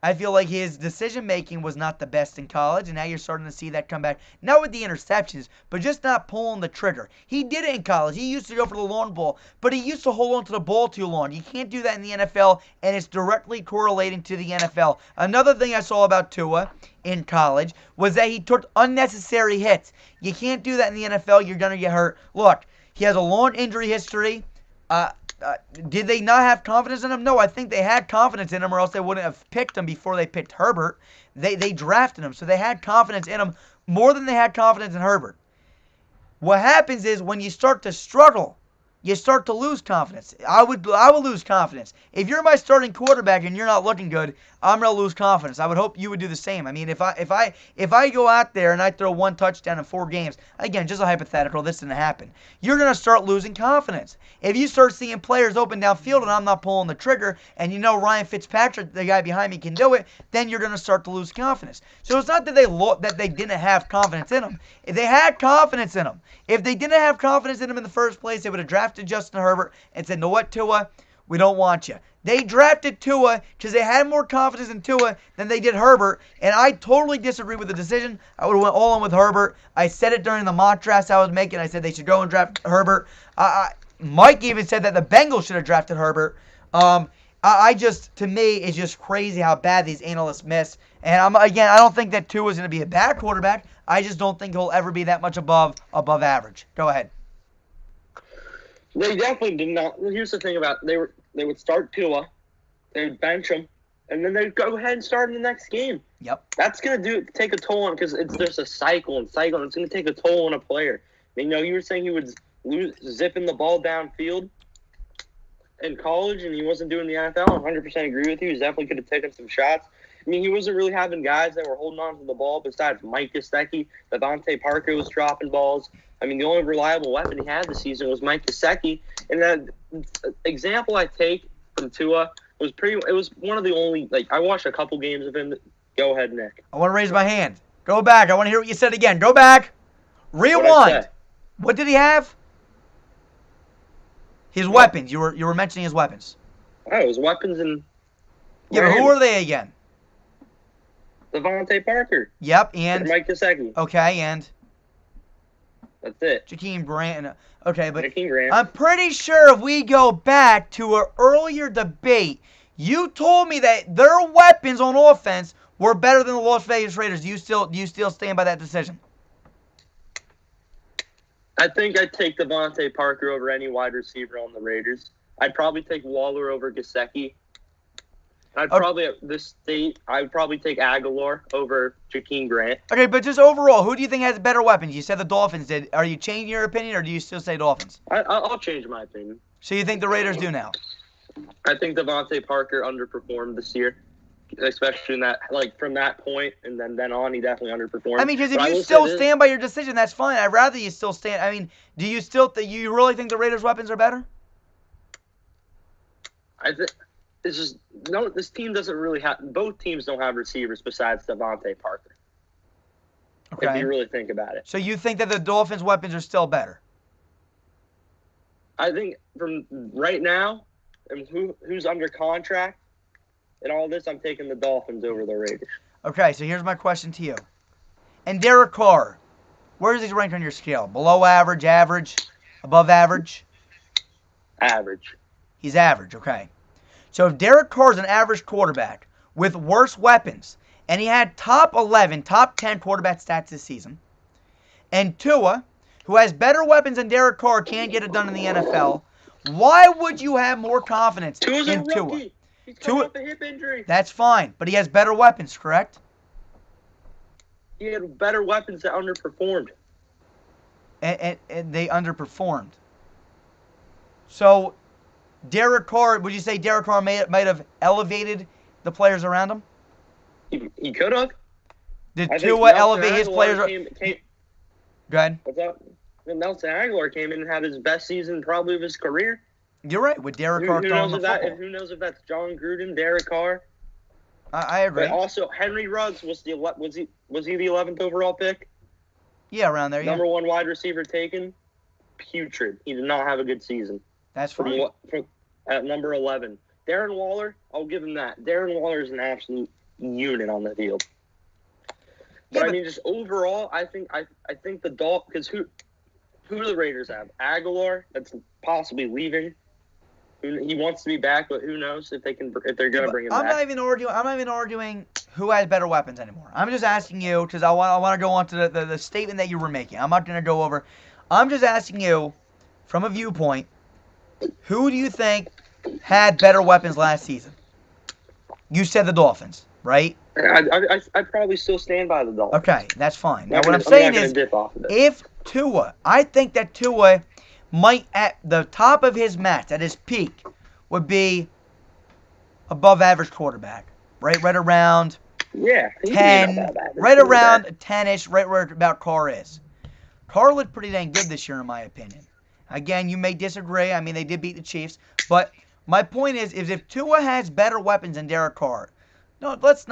I feel like his decision-making was not the best in college, and now you're starting to see that come back. Not with the interceptions, but just not pulling the trigger. He did it in college. He used to go for the long ball, but he used to hold on to the ball too long. You can't do that in the NFL, and it's directly correlating to the NFL. Another thing I saw about Tua in college was that he took unnecessary hits. You can't do that in the NFL. You're going to get hurt. Look, he has a long injury history. Did they not have confidence in him? No, I think they had confidence in him, or else they wouldn't have picked him before they picked Herbert. They drafted him, so they had confidence in him more than they had confidence in Herbert. What happens is when you start to struggle, you start to lose confidence. I would lose confidence. If you're my starting quarterback and you're not looking good, I'm gonna lose confidence. I would hope you would do the same. I mean, if I go out there and I throw one touchdown in 4 games, again, just a hypothetical, this didn't happen. You're gonna start losing confidence. If you start seeing players open downfield and I'm not pulling the trigger, and you know Ryan Fitzpatrick, the guy behind me, can do it, then you're gonna start to lose confidence. So it's not that they didn't have confidence in him. They had confidence in him. If they didn't have confidence in him in the first place, they would have drafted Justin Herbert and said, "Know what, Tua? We don't want you." They drafted Tua because they had more confidence in Tua than they did Herbert, and I totally disagree with the decision. I would have went all in with Herbert. I said it during the mock drafts I was making. I said they should go and draft Herbert. Mike even said that the Bengals should have drafted Herbert. To me, it's just crazy how bad these analysts miss. And I don't think that Tua is going to be a bad quarterback. I just don't think he'll ever be that much above average. Go ahead. They definitely did not. Here's the thing about they would start Tua, they would bench him, and then they'd go ahead and start in the next game. Yep. That's gonna take a toll on because it's just a cycle. It's gonna take a toll on a player. You were saying he would zipping the ball downfield in college, and he wasn't doing the NFL. I 100% agree with you. He definitely could have taken some shots. I mean, he wasn't really having guys that were holding on to the ball besides Mike Gesicki. Devontae Parker was dropping balls. I mean, the only reliable weapon he had this season was Mike Gesicki. And that example I take from Tua was it was one of the only, I watched a couple games of him. Go ahead, Nick. I want to raise my hand. Go back. I want to hear what you said again. Go back. Rewind. What did he have? His weapons. You were mentioning his weapons. Oh, his weapons and... Yeah, but who are they again? Devontae Parker. Yep, and... Mike Gesicki. Okay, and... That's it. Jakeem Grant. Okay, but Jakeem Grant. I'm pretty sure if we go back to an earlier debate, you told me that their weapons on offense were better than the Las Vegas Raiders. Do you still stand by that decision? I think I'd take Devontae Parker over any wide receiver on the Raiders. I'd probably take Waller over Gesicki. I'd probably take Aguilar over Jakeem Grant. Okay, but just overall, who do you think has better weapons? You said the Dolphins did. Are you changing your opinion, or do you still say Dolphins? I'll change my opinion. So you think the Raiders do now? I think Devontae Parker underperformed this year, especially in that, from that point, and then on, he definitely underperformed. I mean, because if you still stand by your decision, that's fine. I'd rather you still stand. I mean, do you you really think the Raiders' weapons are better? I think. It's just, no, this team doesn't really have, both teams don't have receivers besides Devontae Parker. Okay. If you really think about it. So you think that the Dolphins' weapons are still better? I think from right now, and who's under contract and all this, I'm taking the Dolphins over the Raiders. Okay, so here's my question to you. And Derek Carr, where does he rank on your scale? Below average, average, above average? Average. He's average, okay. So if Derek Carr is an average quarterback with worse weapons, and he had top 11, top 10 quarterback stats this season, and Tua, who has better weapons than Derek Carr, can't get it done in the NFL, why would you have more confidence in Tua? He's coming off a hip injury. That's fine, but he has better weapons, correct? He had better weapons that underperformed. And they underperformed. So... Derek Carr, would you say Derek Carr might have elevated the players around him? He could have. Did Tua elevate his players? Go ahead. What's up? And Nelson Aguilar came in and had his best season probably of his career. You're right. With Derek Who Carr throwing knows the if that? football. Who knows if that's John Gruden, Derek Carr? I agree. But also Henry Ruggs was he the 11th overall pick? Yeah, around there. Number one wide receiver taken. Putrid. He did not have a good season. That's fine. At number 11, Darren Waller. I'll give him that. Darren Waller is an absolute unit on the field. But I mean, just overall, I think the Dolphins. Because who do the Raiders have? Aguilar, that's possibly leaving. He wants to be back, but who knows if they're going to bring him back. I'm not even arguing who has better weapons anymore. I'm just asking you because I want to go on to the statement that you were making. I'm not going to go over. I'm just asking you from a viewpoint. Who do you think had better weapons last season? You said the Dolphins, right? I probably still stand by the Dolphins. Okay, that's fine. Now, what I'm saying is, if Tua, I think that Tua might, at the top of his match, at his peak, would be above average quarterback, right around 10, right around 10-ish, right where about Carr is. Carr looked pretty dang good this year, in my opinion. Again, you may disagree. I mean, they did beat the Chiefs, but my point is if Tua has better weapons than Derek Carr, no, let's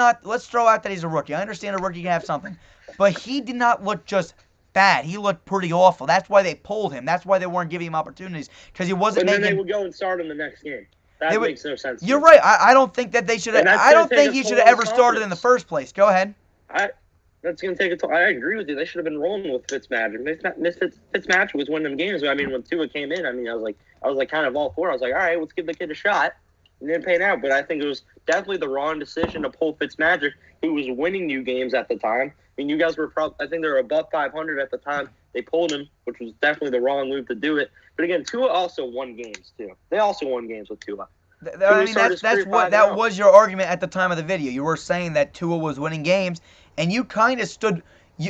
throw out that he's a rookie. I understand a rookie can have something, but he did not look just bad. He looked pretty awful. That's why they pulled him. That's why they weren't giving him opportunities because he wasn't making. But then they would go and start him the next game. That makes no sense. You're right. I don't think that they should. I don't think he should have ever started in the first place. Go ahead. That's going to take a toll. I agree with you. They should have been rolling with Fitzmagic. Fitzmagic was winning them games. I mean, when Tua came in, I mean, I was like kind of all for it. I was like, all right, let's give the kid a shot. And didn't pan out. But I think it was definitely the wrong decision to pull Fitzmagic, who was winning you games at the time. I mean, you guys were I think they were above 500 at the time. They pulled him, which was definitely the wrong move to do it. But again, Tua also won games too. They also won games with Tua. I mean, that was your argument at the time of the video. You were saying that Tua was winning games, and you kind of stood.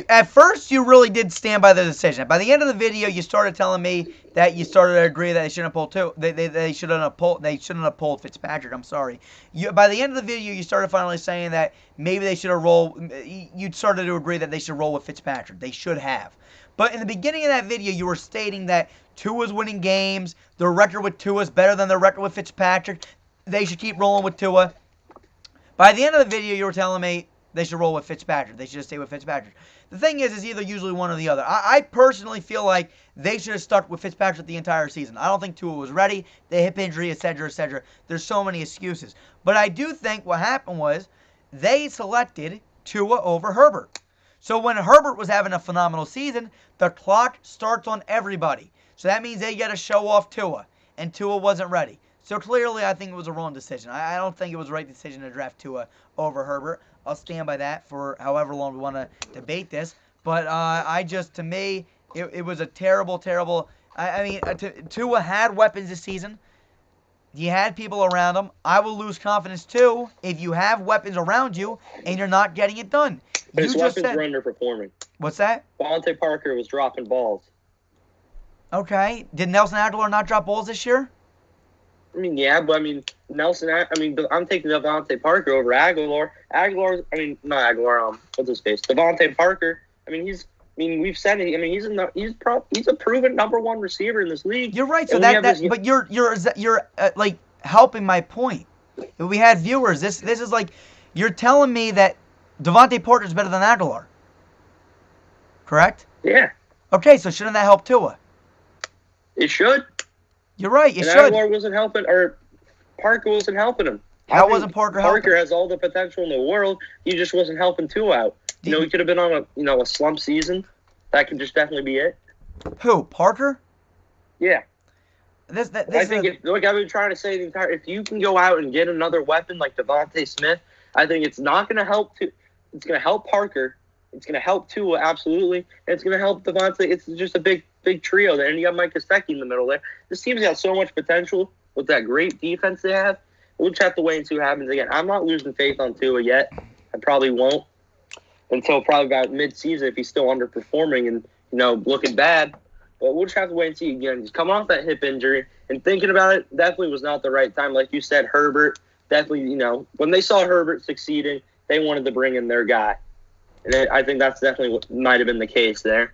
At first, you really did stand by the decision. By the end of the video, you started telling me that you started to agree that they shouldn't have pulled Tua. They shouldn't have pulled Fitzpatrick. I'm sorry. By the end of the video, you started finally saying that maybe they should have rolled. You started to agree that they should roll with Fitzpatrick. They should have. But in the beginning of that video, you were stating that Tua's winning games. Their record with Tua is better than their record with Fitzpatrick. They should keep rolling with Tua. By the end of the video, you were telling me they should roll with Fitzpatrick. They should just stay with Fitzpatrick. The thing is either usually one or the other. I personally feel like they should have stuck with Fitzpatrick the entire season. I don't think Tua was ready. The hip injury, etc., etc. There's so many excuses. But I do think what happened was they selected Tua over Herbert. So when Herbert was having a phenomenal season, the clock starts on everybody. So that means they got to show off Tua. And Tua wasn't ready. So clearly I think it was a wrong decision. I don't think it was the right decision to draft Tua over Herbert. I'll stand by that for however long we want to debate this. But to me, it was a terrible. I mean, Tua had weapons this season. He had people around him. I will lose confidence too if you have weapons around you and you're not getting it done. But his weapons were underperforming. What's that? Devontae Parker was dropping balls. Okay. Did Nelson Aguilar not drop balls this year? I mean, yeah, but I mean, I'm taking Devontae Parker over Aguilar. Not Aguilar. What's his face? Devontae Parker. We've said it. I mean, he's a proven number one receiver in this league. You're right. So but you're like helping my point. If we had viewers, this is like you're telling me that Devontae Parker is better than Aguilar. Correct? Yeah. Okay, so shouldn't that help Tua? It should. You're right. It should. Aguilar wasn't helping, or Parker wasn't helping him. How wasn't Parker helping? Parker has all the potential in the world. He just wasn't helping Tua out. He could have been on a slump season. That could just definitely be it. Who? Parker? Yeah. I've been trying to say the entire. If you can go out and get another weapon like Devontae Smith, I think it's not going to help. It's going to help Parker. It's going to help Tua absolutely, and it's going to help Devontae. It's just a big trio there, and you got Mike Gesicki in the middle there. This team's got so much potential with that great defense they have. We'll just have to wait and see what happens again. I'm not losing faith on Tua yet. I probably won't until probably about mid-season if he's still underperforming and looking bad. But we'll just have to wait and see again. He's coming off that hip injury, and thinking about it definitely was not the right time. Like you said, Herbert definitely. When they saw Herbert succeeding, they wanted to bring in their guy, and I think that's definitely what might have been the case there.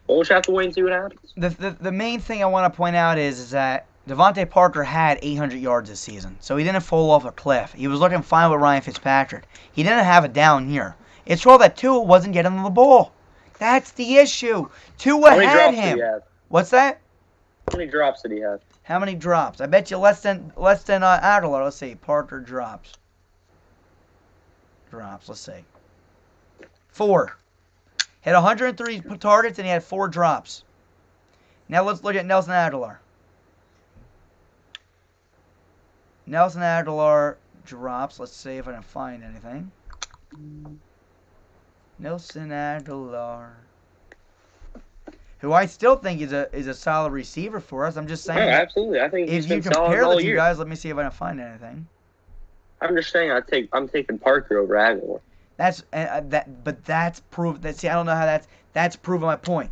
We'll just have to wait and see what happens. The main thing I want to point out is that Devontae Parker had 800 yards this season, so he didn't fall off a cliff. He was looking fine with Ryan Fitzpatrick. He didn't have a down year. It's all that Tua wasn't getting the ball. That's the issue. Tua How many had drops him. did he have? What's that? How many drops did he have? How many drops? I bet you less than Aguilar. Let's see. Parker drops. Let's see. 4. Had 103 targets and he had 4 drops. Now let's look at Nelson Aguilar. Nelson Aguilar drops. Let's see if I can find anything. Nelson Aguilar, who I still think is a solid receiver for us. I'm just saying. No, absolutely. I think if you compare the two guys, let me see if I can find anything. I'm just saying I'm taking Parker over Aguilar. But that's proof. See, I don't know how that's proving my point.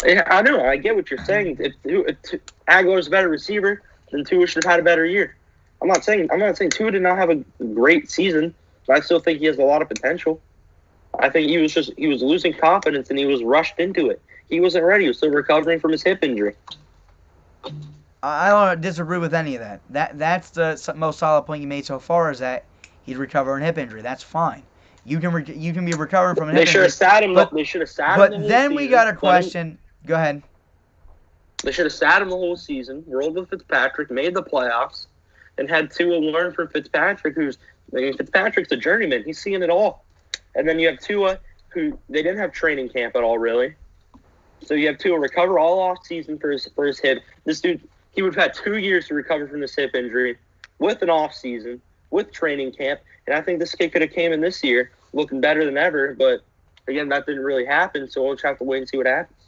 Yeah, I know. I get what you're saying. If Aguilar's a better receiver, then Tua should have had a better year. I'm not saying Tua did not have a great season, but I still think he has a lot of potential. I think he was losing confidence and he was rushed into it. He wasn't ready. He was still recovering from his hip injury. I don't disagree with any of that. That's the most solid point you made so far, is that he's recovering hip injury. That's fine. You can be recovering from a hip injury. They should have sat him. They should have sat him. But then we got a question. Go ahead. They should have sat him the whole season, rolled with Fitzpatrick, made the playoffs, and had Tua learn from Fitzpatrick, Fitzpatrick's a journeyman. He's seeing it all. And then you have Tua, who they didn't have training camp at all, really. So you have Tua recover all off season for his hip. This dude, he would have had 2 years to recover from this hip injury with an off season, with training camp. And I think this kid could have came in this year looking better than ever. But, again, that didn't really happen, so we'll just have to wait and see what happens.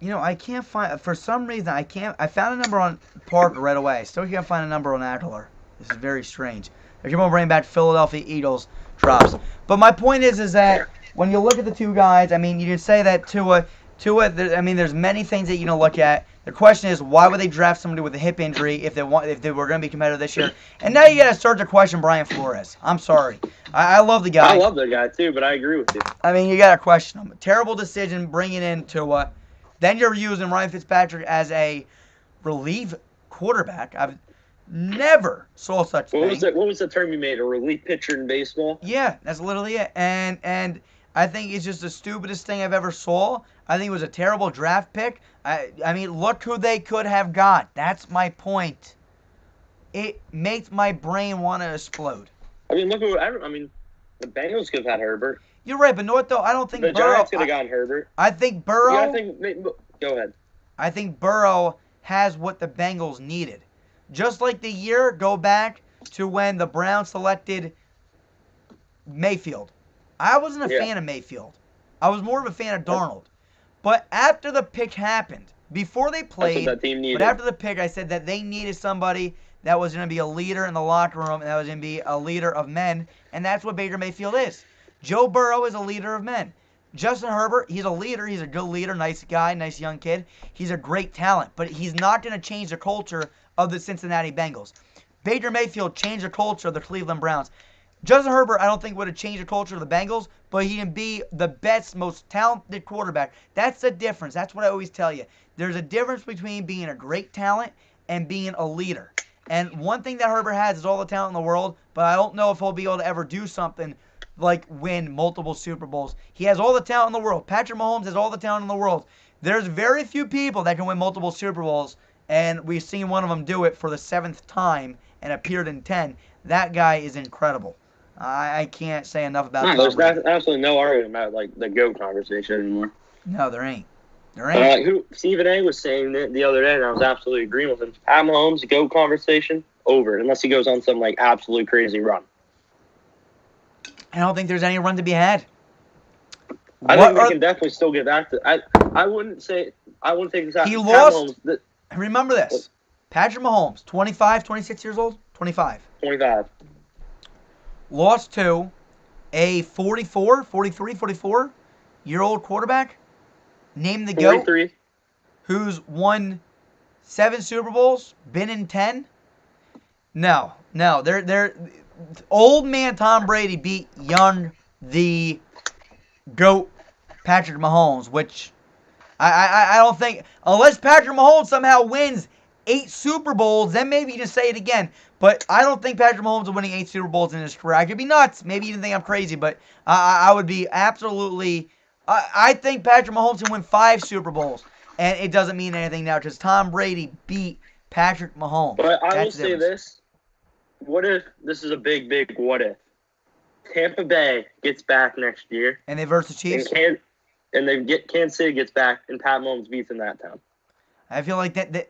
I can't find, for some reason, I found a number on Parker right away. I still can't find a number on Aguilar. This is very strange. I keep on bringing back Philadelphia Eagles drops. But my point is that when you look at the two guys, I mean, you can say that Tua, there's many things that you can look at. The question is, why would they draft somebody with a hip injury if they were going to be competitive this year? And now you got to start to question Brian Flores. I'm sorry. I love the guy. I love the guy too, but I agree with you. I mean, you got to question him. Terrible decision bringing in Tua. Then you're using Ryan Fitzpatrick as a relief quarterback. I've never saw such thing. What was the term you made? A relief pitcher in baseball? Yeah, that's literally it. And I think it's just the stupidest thing I've ever saw. I think it was a terrible draft pick. I mean, look who they could have got. That's my point. It makes my brain want to explode. I mean, the Bengals could have had Herbert. You're right, but North though, I don't think the Burrow. Giants could have gotten Herbert. I think Burrow. Yeah, go ahead. I think Burrow has what the Bengals needed. Just like the year, go back to when the Browns selected Mayfield. I wasn't a fan of Mayfield. I was more of a fan of Darnold. But after the pick happened, before they played, that team needed. But after the pick, I said that they needed somebody that was going to be a leader in the locker room, and that was going to be a leader of men, and that's what Baker Mayfield is. Joe Burrow is a leader of men. Justin Herbert, he's a leader. He's a good leader, nice guy, nice young kid. He's a great talent, but he's not going to change the culture of the Cincinnati Bengals. Baker Mayfield changed the culture of the Cleveland Browns. Justin Herbert, I don't think would have changed the culture of the Bengals, but he can be the best, most talented quarterback. That's the difference. That's what I always tell you. There's a difference between being a great talent and being a leader. And one thing that Herbert has is all the talent in the world, but I don't know if he'll be able to ever do something like win multiple Super Bowls. He has all the talent in the world. Patrick Mahomes has all the talent in the world. There's very few people that can win multiple Super Bowls, and we've seen one of them do it for the 7th time and appeared in 10. That guy is incredible. I can't say enough about that. There's absolutely no argument about the GOAT conversation anymore. No, there ain't. Stephen A. was saying it the other day, and I was absolutely agreeing with him. Pat Mahomes, GOAT conversation, over, unless he goes on some absolute crazy run. I don't think there's any run to be had. I think we can definitely still get back to. I wouldn't take this out. He lost. Remember this. Patrick Mahomes, 25, 26 years old? 25. 25. Lost to a 44-year-old quarterback named the GOAT, 43. Who's won 7 Super Bowls, been in 10. No, they're old man Tom Brady beat young the GOAT Patrick Mahomes, which I don't think, unless Patrick Mahomes somehow wins 8 Super Bowls, then maybe you just say it again. But I don't think Patrick Mahomes is winning 8 Super Bowls in his career. I could be nuts. Maybe you think I'm crazy, but I would be absolutely. I think Patrick Mahomes can win 5 Super Bowls, and it doesn't mean anything now because Tom Brady beat Patrick Mahomes. But I will That's the say difference. this: what if this is a big, big what if? Tampa Bay gets back next year, And they versus the Chiefs. and Kansas City gets back, and Pat Mahomes beats in that town. I feel like that.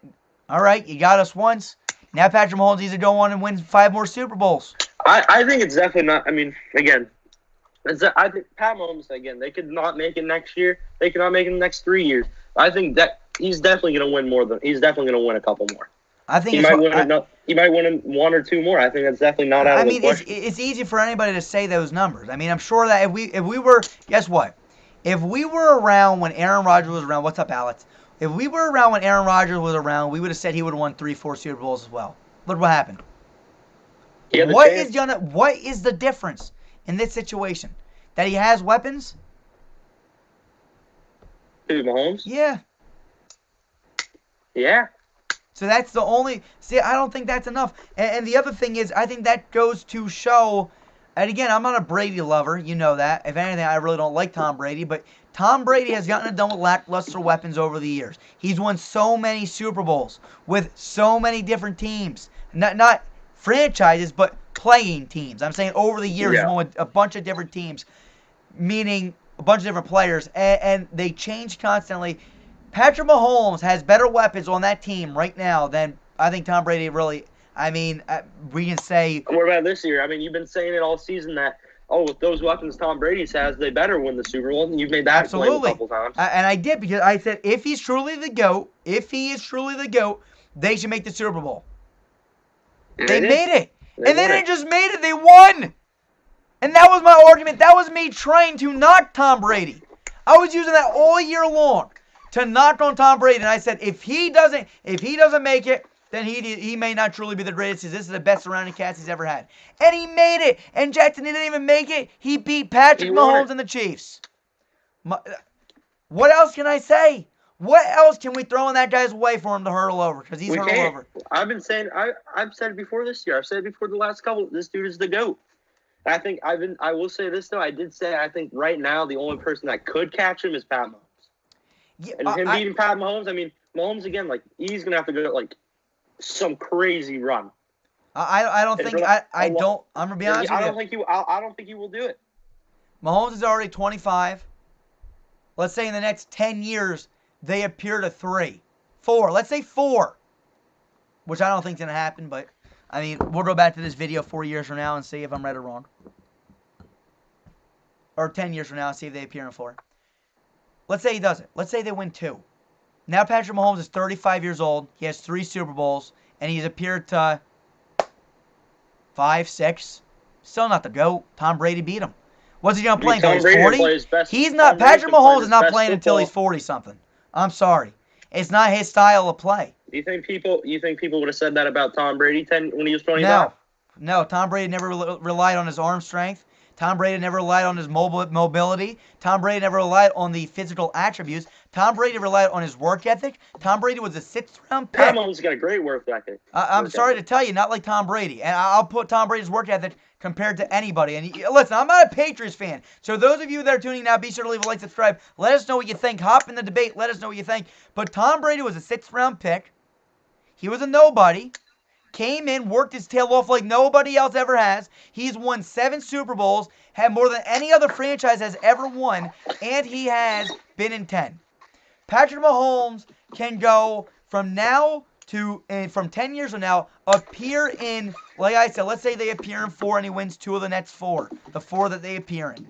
All right, you got us once. Now Patrick Mahomes either don't want to win 5 more Super Bowls. I think it's definitely not. I mean, again, I think Pat Mahomes, again, they could not make it next year. They could not make it in the next 3 years. I think that he's definitely going to win more than. He's definitely going to win a couple more. I think He might win 1 or 2 more. I think that's definitely not out of the question. It's easy for anybody to say those numbers. I mean, I'm sure that if we were, guess what? If we were around when Aaron Rodgers was around, what's up, Alex? If we were around when Aaron Rodgers was around, we would have said he would have won 3, 4 Super Bowls as well. Look what happened. What is the difference in this situation? That he has weapons? Who, Mahomes? Yeah. Yeah. So that's the only. See, I don't think that's enough. And the other thing is, I think that goes to show. And again, I'm not a Brady lover. You know that. If anything, I really don't like Tom Brady. But Tom Brady has gotten it done with lackluster weapons over the years. He's won so many Super Bowls with so many different teams. Not franchises, but playing teams. I'm saying over the years, he's won with a bunch of different teams, meaning a bunch of different players. And they change constantly. Patrick Mahomes has better weapons on that team right now than I think Tom Brady really. I mean, we can say. What about this year? I mean, you've been saying it all season that, with those weapons Tom Brady has, they better win the Super Bowl. And you've made that claim a couple times. And I did, because I said if he's truly the GOAT, they should make the Super Bowl. They made it. And they didn't just made it, they won. And that was my argument. That was me trying to knock Tom Brady. I was using that all year long to knock on Tom Brady. And I said, if he doesn't make it, then he may not truly be the greatest. This is the best surrounding cast he's ever had. And he made it. And Jackson, he didn't even make it. He beat Patrick Mahomes and the Chiefs. What else can I say? What else can we throw in that guy's way for him to hurdle over? Because he's hurdled over. I've been saying, I've said it before this year. I've said it before the last couple. This dude is the GOAT. I will say this, though. I did say, I think right now the only person that could catch him is Pat Mahomes. Yeah, and him beating Pat Mahomes, I mean, Mahomes, again, like, he's going to have to go, like, some crazy run. I'm going to be honest with you. I don't think he will do it. Mahomes is already 25. Let's say in the next 10 years, they appear to 3. 4. Let's say 4. Which I don't think is going to happen, but, I mean, we'll go back to this video 4 years from now and see if I'm right or wrong. Or 10 years from now and see if they appear in 4. Let's say he does it. Let's say they win 2. Now Patrick Mahomes is 35 years old. He has 3 Super Bowls. And he's appeared to 5, 6. Still not the GOAT. Tom Brady beat him. What's he going to play until he's 40? He's not. Patrick Mahomes is not playing until he's 40-something. I'm sorry. It's not his style of play. You think people would have said that about Tom Brady when he was 25? No. Tom Brady never relied on his arm strength. Tom Brady never relied on his mobility. Tom Brady never relied on the physical attributes. Tom Brady relied on his work ethic. Tom Brady was a 6th-round pick. Pat Mahomes got a great work ethic. I'm sorry to tell you, not like Tom Brady. And I'll put Tom Brady's work ethic compared to anybody. And listen, I'm not a Patriots fan. So those of you that are tuning now, be sure to leave a like, subscribe. Let us know what you think. Hop in the debate. Let us know what you think. But Tom Brady was a 6th-round pick. He was a nobody. Came in, worked his tail off like nobody else ever has. He's won 7 Super Bowls, had more than any other franchise has ever won, and he has been in 10. Patrick Mahomes can go from now to, from 10 years from now, appear in, like I said, let's say they appear in 4 and he wins 2 of the next 4. The 4 that they appear in.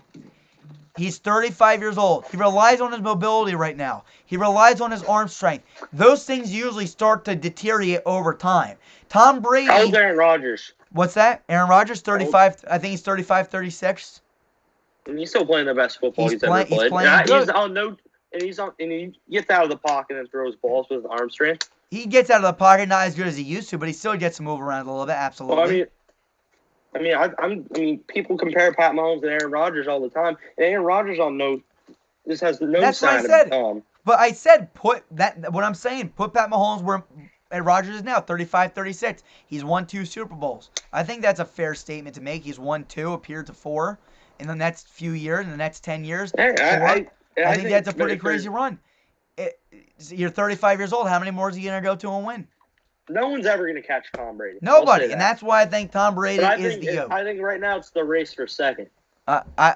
He's 35 years old. He relies on his mobility right now. He relies on his arm strength. Those things usually start to deteriorate over time. Tom Brady... How old Aaron Rodgers? What's that? Aaron Rodgers, 35. I think he's 35, 36. And he's still playing the best football he's ever played. He's playing good. And he gets out of the pocket and throws balls with his arm strength. He gets out of the pocket, not as good as he used to, but he still gets to move around a little bit, absolutely. Well, I mean, people compare Pat Mahomes and Aaron Rodgers all the time, and Aaron Rodgers has no That's sign what I said. of Tom. But I said what I'm saying, put Pat Mahomes where Rodgers is now, 35-36. He's won 2 Super Bowls. I think that's a fair statement to make. He's won 2, appeared to 4 in the next few years, in the next 10 years. 4. I think that's a pretty crazy run. You're 35 years old. How many more is he going to go to and win? No one's ever going to catch Tom Brady. Nobody, and that's why I think Tom Brady is the GOAT. I think right now it's the race for second. I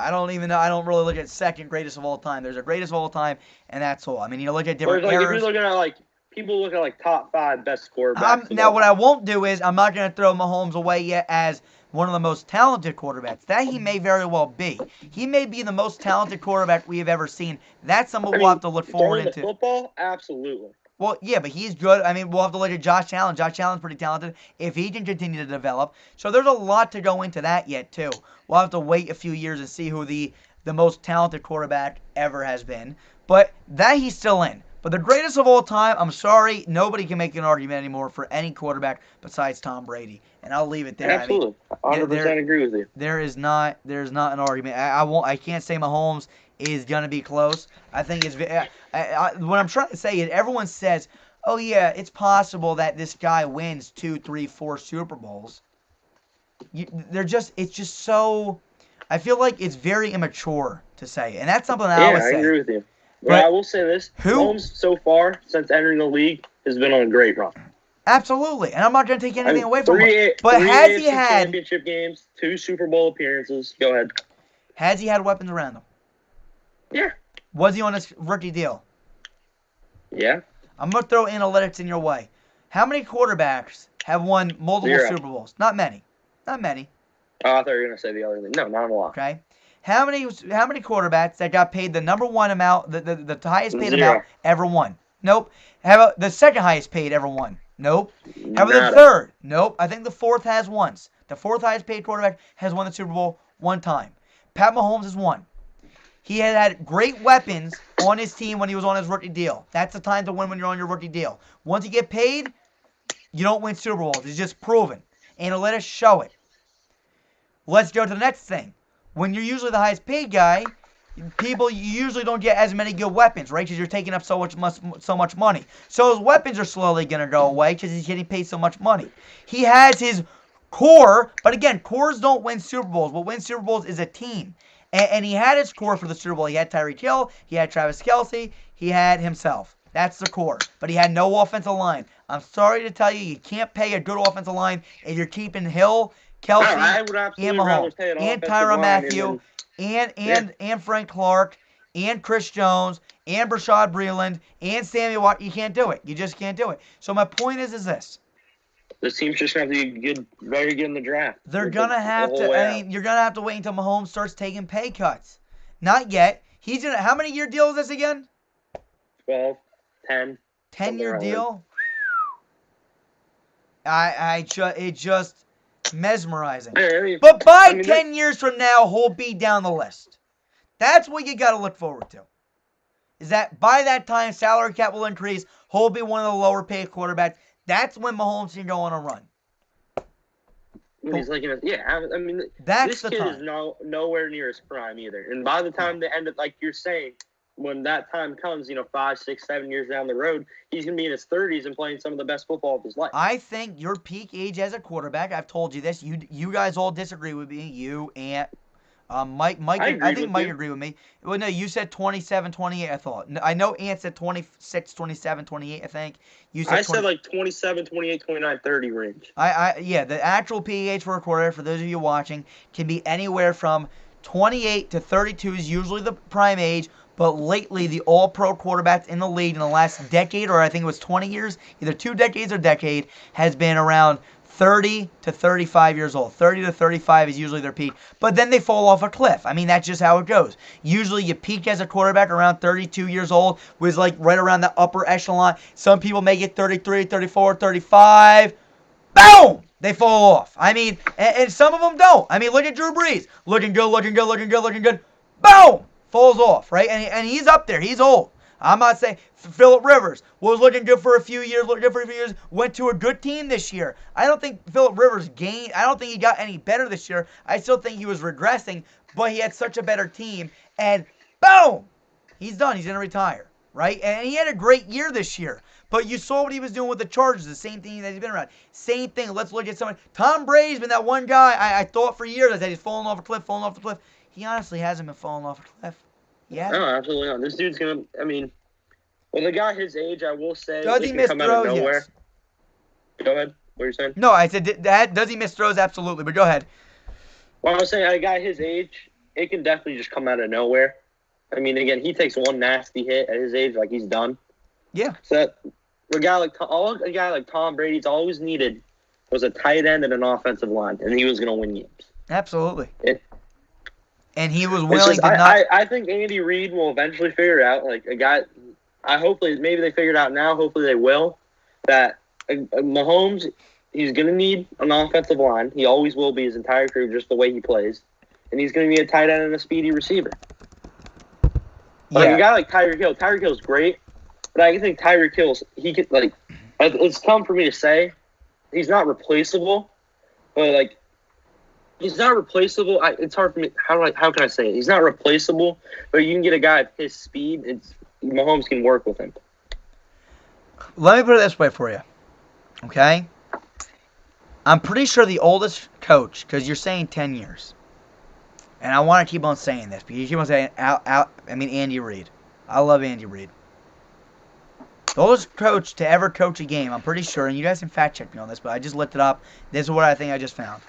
don't even know. I don't really look at second greatest of all time. There's a greatest of all time, and that's all. I mean, you look at different eras. If you're looking at people look at top 5 best quarterbacks. Now, what I won't do is I'm not going to throw Mahomes away yet as one of the most talented quarterbacks. That he may very well be. He may be the most talented quarterback we have ever seen. That's something we'll have to look forward into. Football, absolutely. Well, yeah, but he's good. I mean, we'll have to look at Josh Allen. Josh Allen's pretty talented if he can continue to develop. So there's a lot to go into that yet, too. We'll have to wait a few years and see who the most talented quarterback ever has been. But that he's still in. But the greatest of all time, I'm sorry, nobody can make an argument anymore for any quarterback besides Tom Brady. And I'll leave it there. Absolutely. I mean, 100% agree with you. There's not an argument. I can't say Mahomes is going to be close. I think it's what I'm trying to say is everyone says, oh, yeah, it's possible that this guy wins 2, 3, 4 Super Bowls. It's just so, I feel like it's very immature to say. And that's something that I always say. Yeah, I agree with you. But I will say this. Mahomes, so far, since entering the league, has been on a great run. Absolutely. And I'm not going to take anything away from him. But has he had championship games, 2 Super Bowl appearances? Go ahead. Has he had weapons around him? Yeah. Was he on his rookie deal? Yeah. I'm going to throw analytics in your way. How many quarterbacks have won multiple 0. Super Bowls? Not many. Not many. Oh, I thought you were going to say the other thing. No, not a lot. Okay. How many quarterbacks that got paid the number 1 amount, the highest paid 0. amount ever won? Nope. How about the second highest paid ever won? Nope. How about the third? Nope. I think the fourth has once. The 4th highest paid quarterback has won the Super Bowl 1 time. Pat Mahomes has won. He had great weapons on his team when he was on his rookie deal. That's the time to win when you're on your rookie deal. Once you get paid, you don't win Super Bowls. It's just proven. Analytics show it. Let's go to the next thing. When you're usually the highest paid guy, you usually don't get as many good weapons, right? Because you're taking up so much money. So his weapons are slowly going to go away because he's getting paid so much money. He has his core, but again, cores don't win Super Bowls. What wins Super Bowls is a team. And he had his core for the Super Bowl. He had Tyreek Hill. He had Travis Kelce. He had himself. That's the core. But he had no offensive line. I'm sorry to tell you, you can't pay a good offensive line if you're keeping Hill, Kelce, and Mahomes, and Tyrann Mathieu, and Frank Clark, and Chris Jones, and Rashad Breeland, and Sammy Watt. You can't do it. You just can't do it. So my point is this. This team's just going to have to be very good in the draft. They're going to have to, you're going to have to wait until Mahomes starts taking pay cuts. Not yet. He's going to, how many year deal is this again? 12, 10. 10-year deal? It's just mesmerizing. But by 10 years from now, he'll be down the list. That's what you got to look forward to. Is that by that time, salary cap will increase. He'll be one of the lower paid quarterbacks. That's when Mahomes can go on a run. He's that's this kid is nowhere near his prime either. And by the time they end up, like you're saying, when that time comes, 5, 6, 7 years down the road, he's going to be in his 30s and playing some of the best football of his life. I think your peak age as a quarterback, I've told you this, you guys all disagree with me, you and Mike, I think Mike agreed with me. Well, no, you said 27, 28, I thought. I know Ant said 26, 27, 28, I think. I said like 27, 28, 29, 30 range. Yeah, the actual PEH for a quarterback, for those of you watching, can be anywhere from 28 to 32 is usually the prime age, but lately the all-pro quarterbacks in the league in the last decade, or I think it was 20 years, either 2 decades or decade, has been around 30 to 35 years old. 30 to 35 is usually their peak. But then they fall off a cliff. I mean, that's just how it goes. Usually you peak as a quarterback around 32 years old, was like right around the upper echelon. Some people make it 33, 34, 35. Boom! They fall off. I mean, and some of them don't. I mean, look at Drew Brees. Looking good. Boom! Falls off, right? And he's up there. He's old. I'm not saying Phillip Rivers was looking good for a few years, went to a good team this year. I don't think Phillip Rivers gained. I don't think he got any better this year. I still think he was regressing, but he had such a better team. And boom! He's done. He's going to retire, right? And he had a great year this year. But you saw what he was doing with the Chargers, the same thing that he's been around. Same thing. Let's look at someone. Tom Brady's been that one guy I thought for years that he's falling off a cliff, He honestly hasn't been falling off a cliff. Yeah. No, absolutely not. This dude's going to, I mean, with a guy his age, I will say, does he miss come throws? out of nowhere. Yes. Go ahead. What are you saying? No, I said, does he miss throws? Absolutely. But go ahead. Well, I was saying, a guy his age, it can definitely just come out of nowhere. I mean, again, he takes one nasty hit at his age, like he's done. Yeah. So a guy like Tom Brady's always needed was a tight end and an offensive line, and he was going to win games. Absolutely. And he was willing to not. I think Andy Reid will eventually figure it out. Like a guy, maybe they figure it out now. Hopefully they will. That Mahomes, he's going to need an offensive line. He always will be his entire career, just the way he plays. And he's going to be a tight end and a speedy receiver. Like a guy like Tyreek Hill. Tyreek Hill's great, but I think Tyreek Hill's it's tough for me to say. He's not replaceable, but he's not replaceable. It's hard for me. How can I say it? He's not replaceable, but you can get a guy at his speed. Mahomes can work with him. Let me put it this way for you, okay? I'm pretty sure the oldest coach, because you're saying 10 years. And I want to keep on saying this, because you keep on saying, Andy Reid. I love Andy Reid. The oldest coach to ever coach a game, I'm pretty sure, and you guys can fact check me on this, but I just looked it up. This is what I think I just found.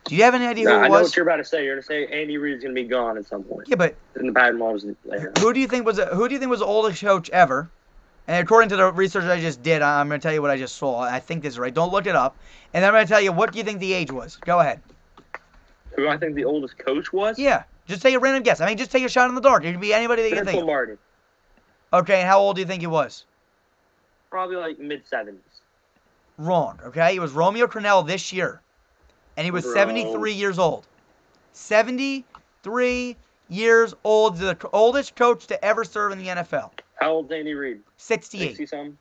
Do you have any idea who it was? I know what you're about to say. You're going to say Andy Reid's going to be gone at some point. Yeah, but in the Pat Mahomes later. Who do you think was the oldest coach ever? And according to the research I just did, I'm going to tell you what I just saw. I think this is right. Don't look it up. And then I'm going to tell you, what do you think the age was? Go ahead. Who I think the oldest coach was? Yeah. Just take a random guess. I mean, just take a shot in the dark. It could be anybody that you think. Lombardi. Okay, and how old do you think he was? Probably like mid-70s. Wrong, okay? It was Romeo Crennel this year. And he was 73 years old. 73 years old. The oldest coach to ever serve in the NFL. How old's Andy Reid? 68. 60-something?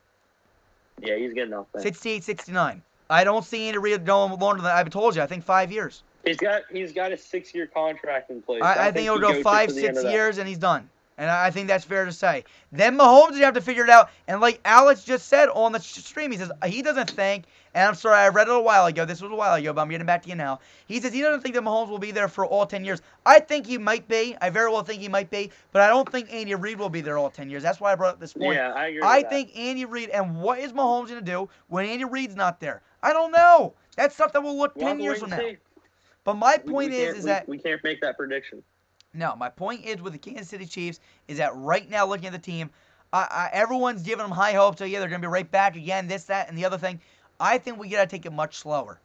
Yeah, he's getting up there. 68, 69. I don't see Andy Reid going longer than I've told you. I think 5 years. He's got a 6-year contract in place. I think he'll go 5, 6 years and he's done. And I think that's fair to say. Then Mahomes, you have to figure it out. And like Alex just said on the stream, he says he doesn't think, and I'm sorry, I read it a while ago. This was a while ago, but I'm getting back to you now. He says he doesn't think that Mahomes will be there for all 10 years. I think he might be. I very well think he might be. But I don't think Andy Reid will be there all 10 years. That's why I brought up this point. Yeah, I agree with that. think Andy Reid, and what is Mahomes going to do when Andy Reid's not there? I don't know. That's stuff that will look 10 years from now. But my point is that we can't make that prediction. No, my point is with the Kansas City Chiefs is that right now, looking at the team, everyone's giving them high hopes. So, yeah, they're going to be right back again, this, that, and the other thing. I think we got to take it much slower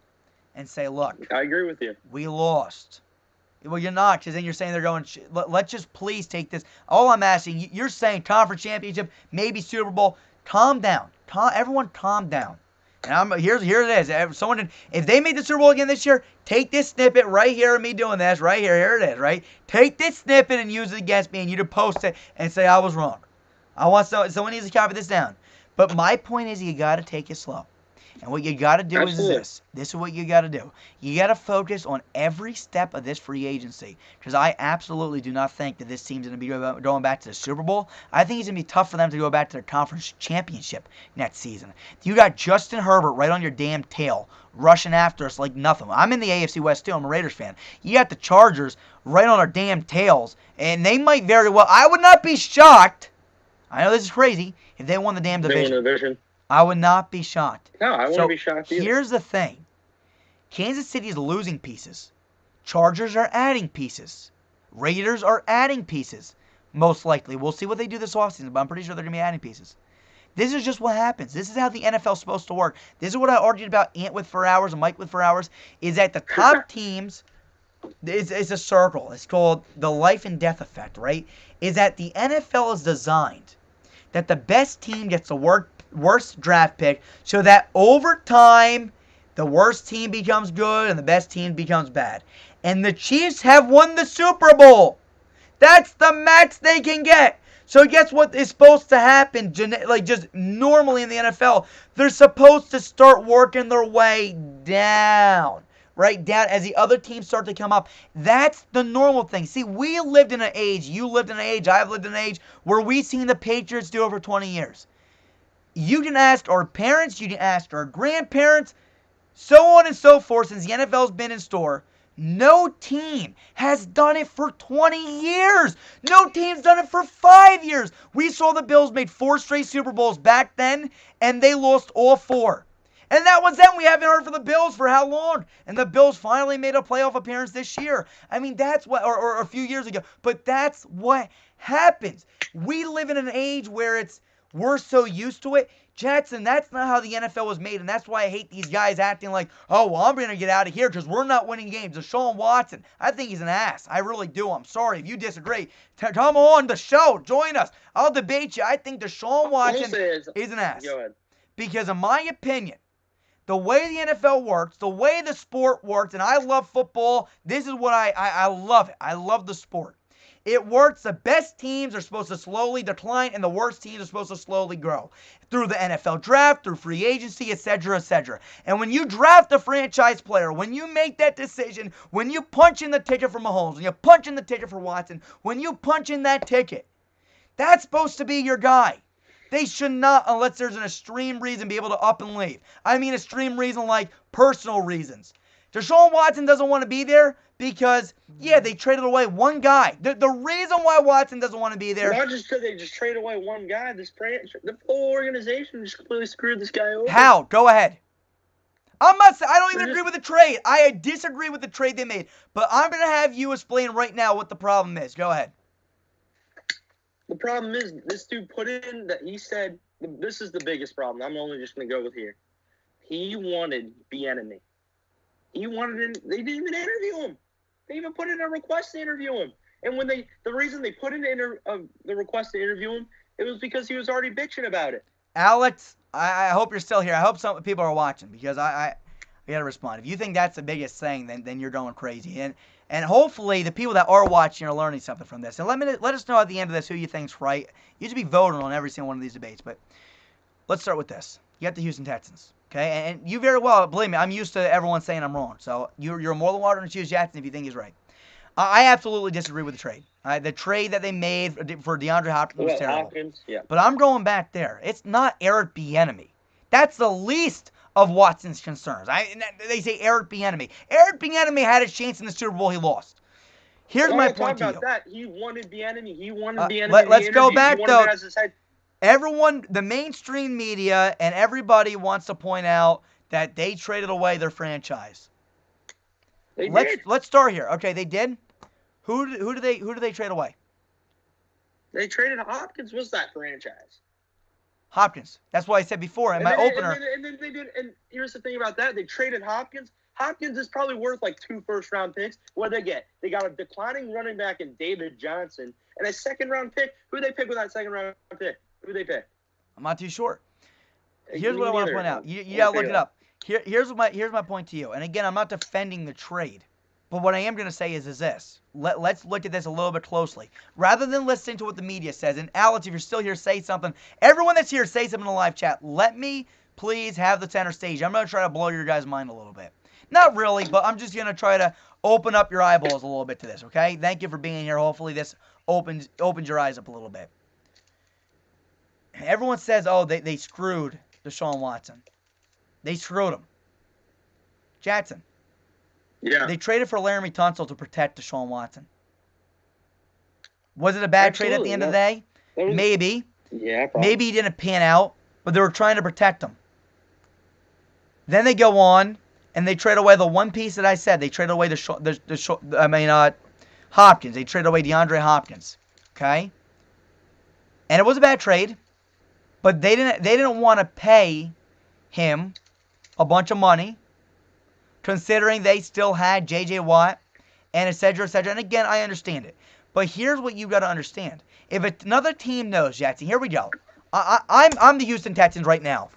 and say, look. I agree with you. We lost. Well, you're not, because then you're saying they're going, let's just please take this. All I'm asking, you're saying conference championship, maybe Super Bowl. Calm down. Everyone calm down. And here it is. If they made the Super Bowl again this year, take this snippet right here of me doing this, right here. Here it is, right? Take this snippet and use it against me, and you to post it and say I was wrong. I want someone needs to copy this down. But my point is, you got to take it slow. And what you got to do is this. This is what you got to do. You got to focus on every step of this free agency. Because I absolutely do not think that this team's going to be going back to the Super Bowl. I think it's going to be tough for them to go back to their conference championship next season. You got Justin Herbert right on your damn tail, rushing after us like nothing. I'm in the AFC West too. I'm a Raiders fan. You got the Chargers right on our damn tails. And they might very well. I would not be shocked. I know this is crazy. If they won the damn division. I would not be shocked. No, I wouldn't be shocked either. Here's the thing. Kansas City is losing pieces. Chargers are adding pieces. Raiders are adding pieces. Most likely. We'll see what they do this offseason, but I'm pretty sure they're going to be adding pieces. This is just what happens. This is how the NFL is supposed to work. This is what I argued about Ant with for hours and Mike with for hours, is that the top teams, it's a circle. It's called the life and death effect, right? Is that the NFL is designed that the best team gets the worst draft pick so that over time the worst team becomes good and the best team becomes bad. And the Chiefs have won the Super Bowl. That's the max they can get. So guess what is supposed to happen, like just normally in the NFL? They're supposed to start working their way down. right, down as the other teams start to come up. That's the normal thing. See, we lived in an age, you lived in an age, I've lived in an age, where we've seen the Patriots do over 20 years. You can ask our parents, you can ask our grandparents, so on and so forth, since the NFL's been in store. No team has done it for 20 years. No team's done it for 5 years. We saw the Bills made 4 straight Super Bowls back then, and they lost all 4. And that was then. We haven't heard from the Bills for how long? And the Bills finally made a playoff appearance this year. I mean, that's what, or a few years ago. But that's what happens. We live in an age where we're so used to it. Jackson, that's not how the NFL was made, and that's why I hate these guys acting like, oh, well, I'm going to get out of here because we're not winning games. Deshaun Watson, I think he's an ass. I really do. I'm sorry if you disagree. Come on the show. Join us. I'll debate you. I think Deshaun Watson is an ass. Go ahead. Because in my opinion, the way the NFL works, the way the sport works, and I love football, this is what I love it. I love the sport. It works. The best teams are supposed to slowly decline, and the worst teams are supposed to slowly grow. Through the NFL draft, through free agency, etc., etc. And when you draft a franchise player, when you make that decision, when you punch in the ticket for Mahomes, when you punch in the ticket for Watson, when you punch in that ticket, that's supposed to be your guy. They should not, unless there's an extreme reason, be able to up and leave. I mean extreme reason like personal reasons. Deshaun Watson doesn't want to be there because, yeah, they traded away one guy. The reason why Watson doesn't want to be there. Not just because they just traded away one guy. The whole organization just completely screwed this guy over. How? Go ahead. I don't even agree with the trade. I disagree with the trade they made. But I'm going to have you explain right now what the problem is. Go ahead. The problem is this dude put in that he said, this is the biggest problem. I'm only just going to go with here. He wanted Bieniemy. He wanted him. They didn't even interview him. They even put in a request to interview him. And when the reason they put in the request to interview him, it was because he was already bitching about it. Alex, I hope you're still here. I hope some people are watching because I got to respond. If you think that's the biggest thing, then you're going crazy. And hopefully the people that are watching are learning something from this. And let us know at the end of this who you think's right. You should be voting on every single one of these debates. But let's start with this. You got the Houston Texans. Okay, and you very well, believe me, I'm used to everyone saying I'm wrong. So you're more than welcome to choose Jackson if you think he's right. I absolutely disagree with the trade. The trade that they made for DeAndre Hopkins was terrible. Hopkins, yeah. But I'm going back there. It's not Eric Bieniemy. That's the least of Watson's concerns. They say Eric Bieniemy. Eric Bieniemy had a chance in the Super Bowl. He lost. Here's my point to you. About that. He wanted Bieniemy. He wanted Bieniemy. Let's go back, though. Everyone, the mainstream media and everybody wants to point out that they traded away their franchise. Let's start here. Okay, they did. Who do they trade away? They traded Hopkins. Was that franchise? Hopkins. That's what I said before in my opener. And then they did. And here's the thing about that: they traded Hopkins. Hopkins is probably worth like 2 first-round picks. What did they get? They got a declining running back in David Johnson and a second-round pick. Who did they pick with that second-round pick? Who did they pick? I'm not too sure. Here's what I want to point out. You gotta look it up. Here's my point to you. And again, I'm not defending the trade, but what I am gonna say is this. Let's look at this a little bit closely, rather than listening to what the media says. And Alex, if you're still here, say something. Everyone that's here, say something in the live chat. Let me please have the center stage. I'm gonna try to blow your guys' mind a little bit. Not really, but I'm just gonna try to open up your eyeballs a little bit to this. Okay? Thank you for being here. Hopefully, this opens your eyes up a little bit. Everyone says, oh, they screwed Deshaun Watson. They screwed him. Jackson. Yeah. They traded for Laramie Tunsil to protect Deshaun Watson. Was it a bad trade at the end of the day? Maybe. Yeah, probably. Maybe he didn't pan out, but they were trying to protect him. Then they go on, and they trade away the one piece that I said. They trade away Hopkins. They traded away DeAndre Hopkins. Okay? And it was a bad trade. But they didn't want to pay him a bunch of money, considering they still had J.J. Watt and et cetera, et cetera. And again, I understand it. But here's what you got to understand. If another team knows, Jackson, here we go. I'm the Houston Texans right now.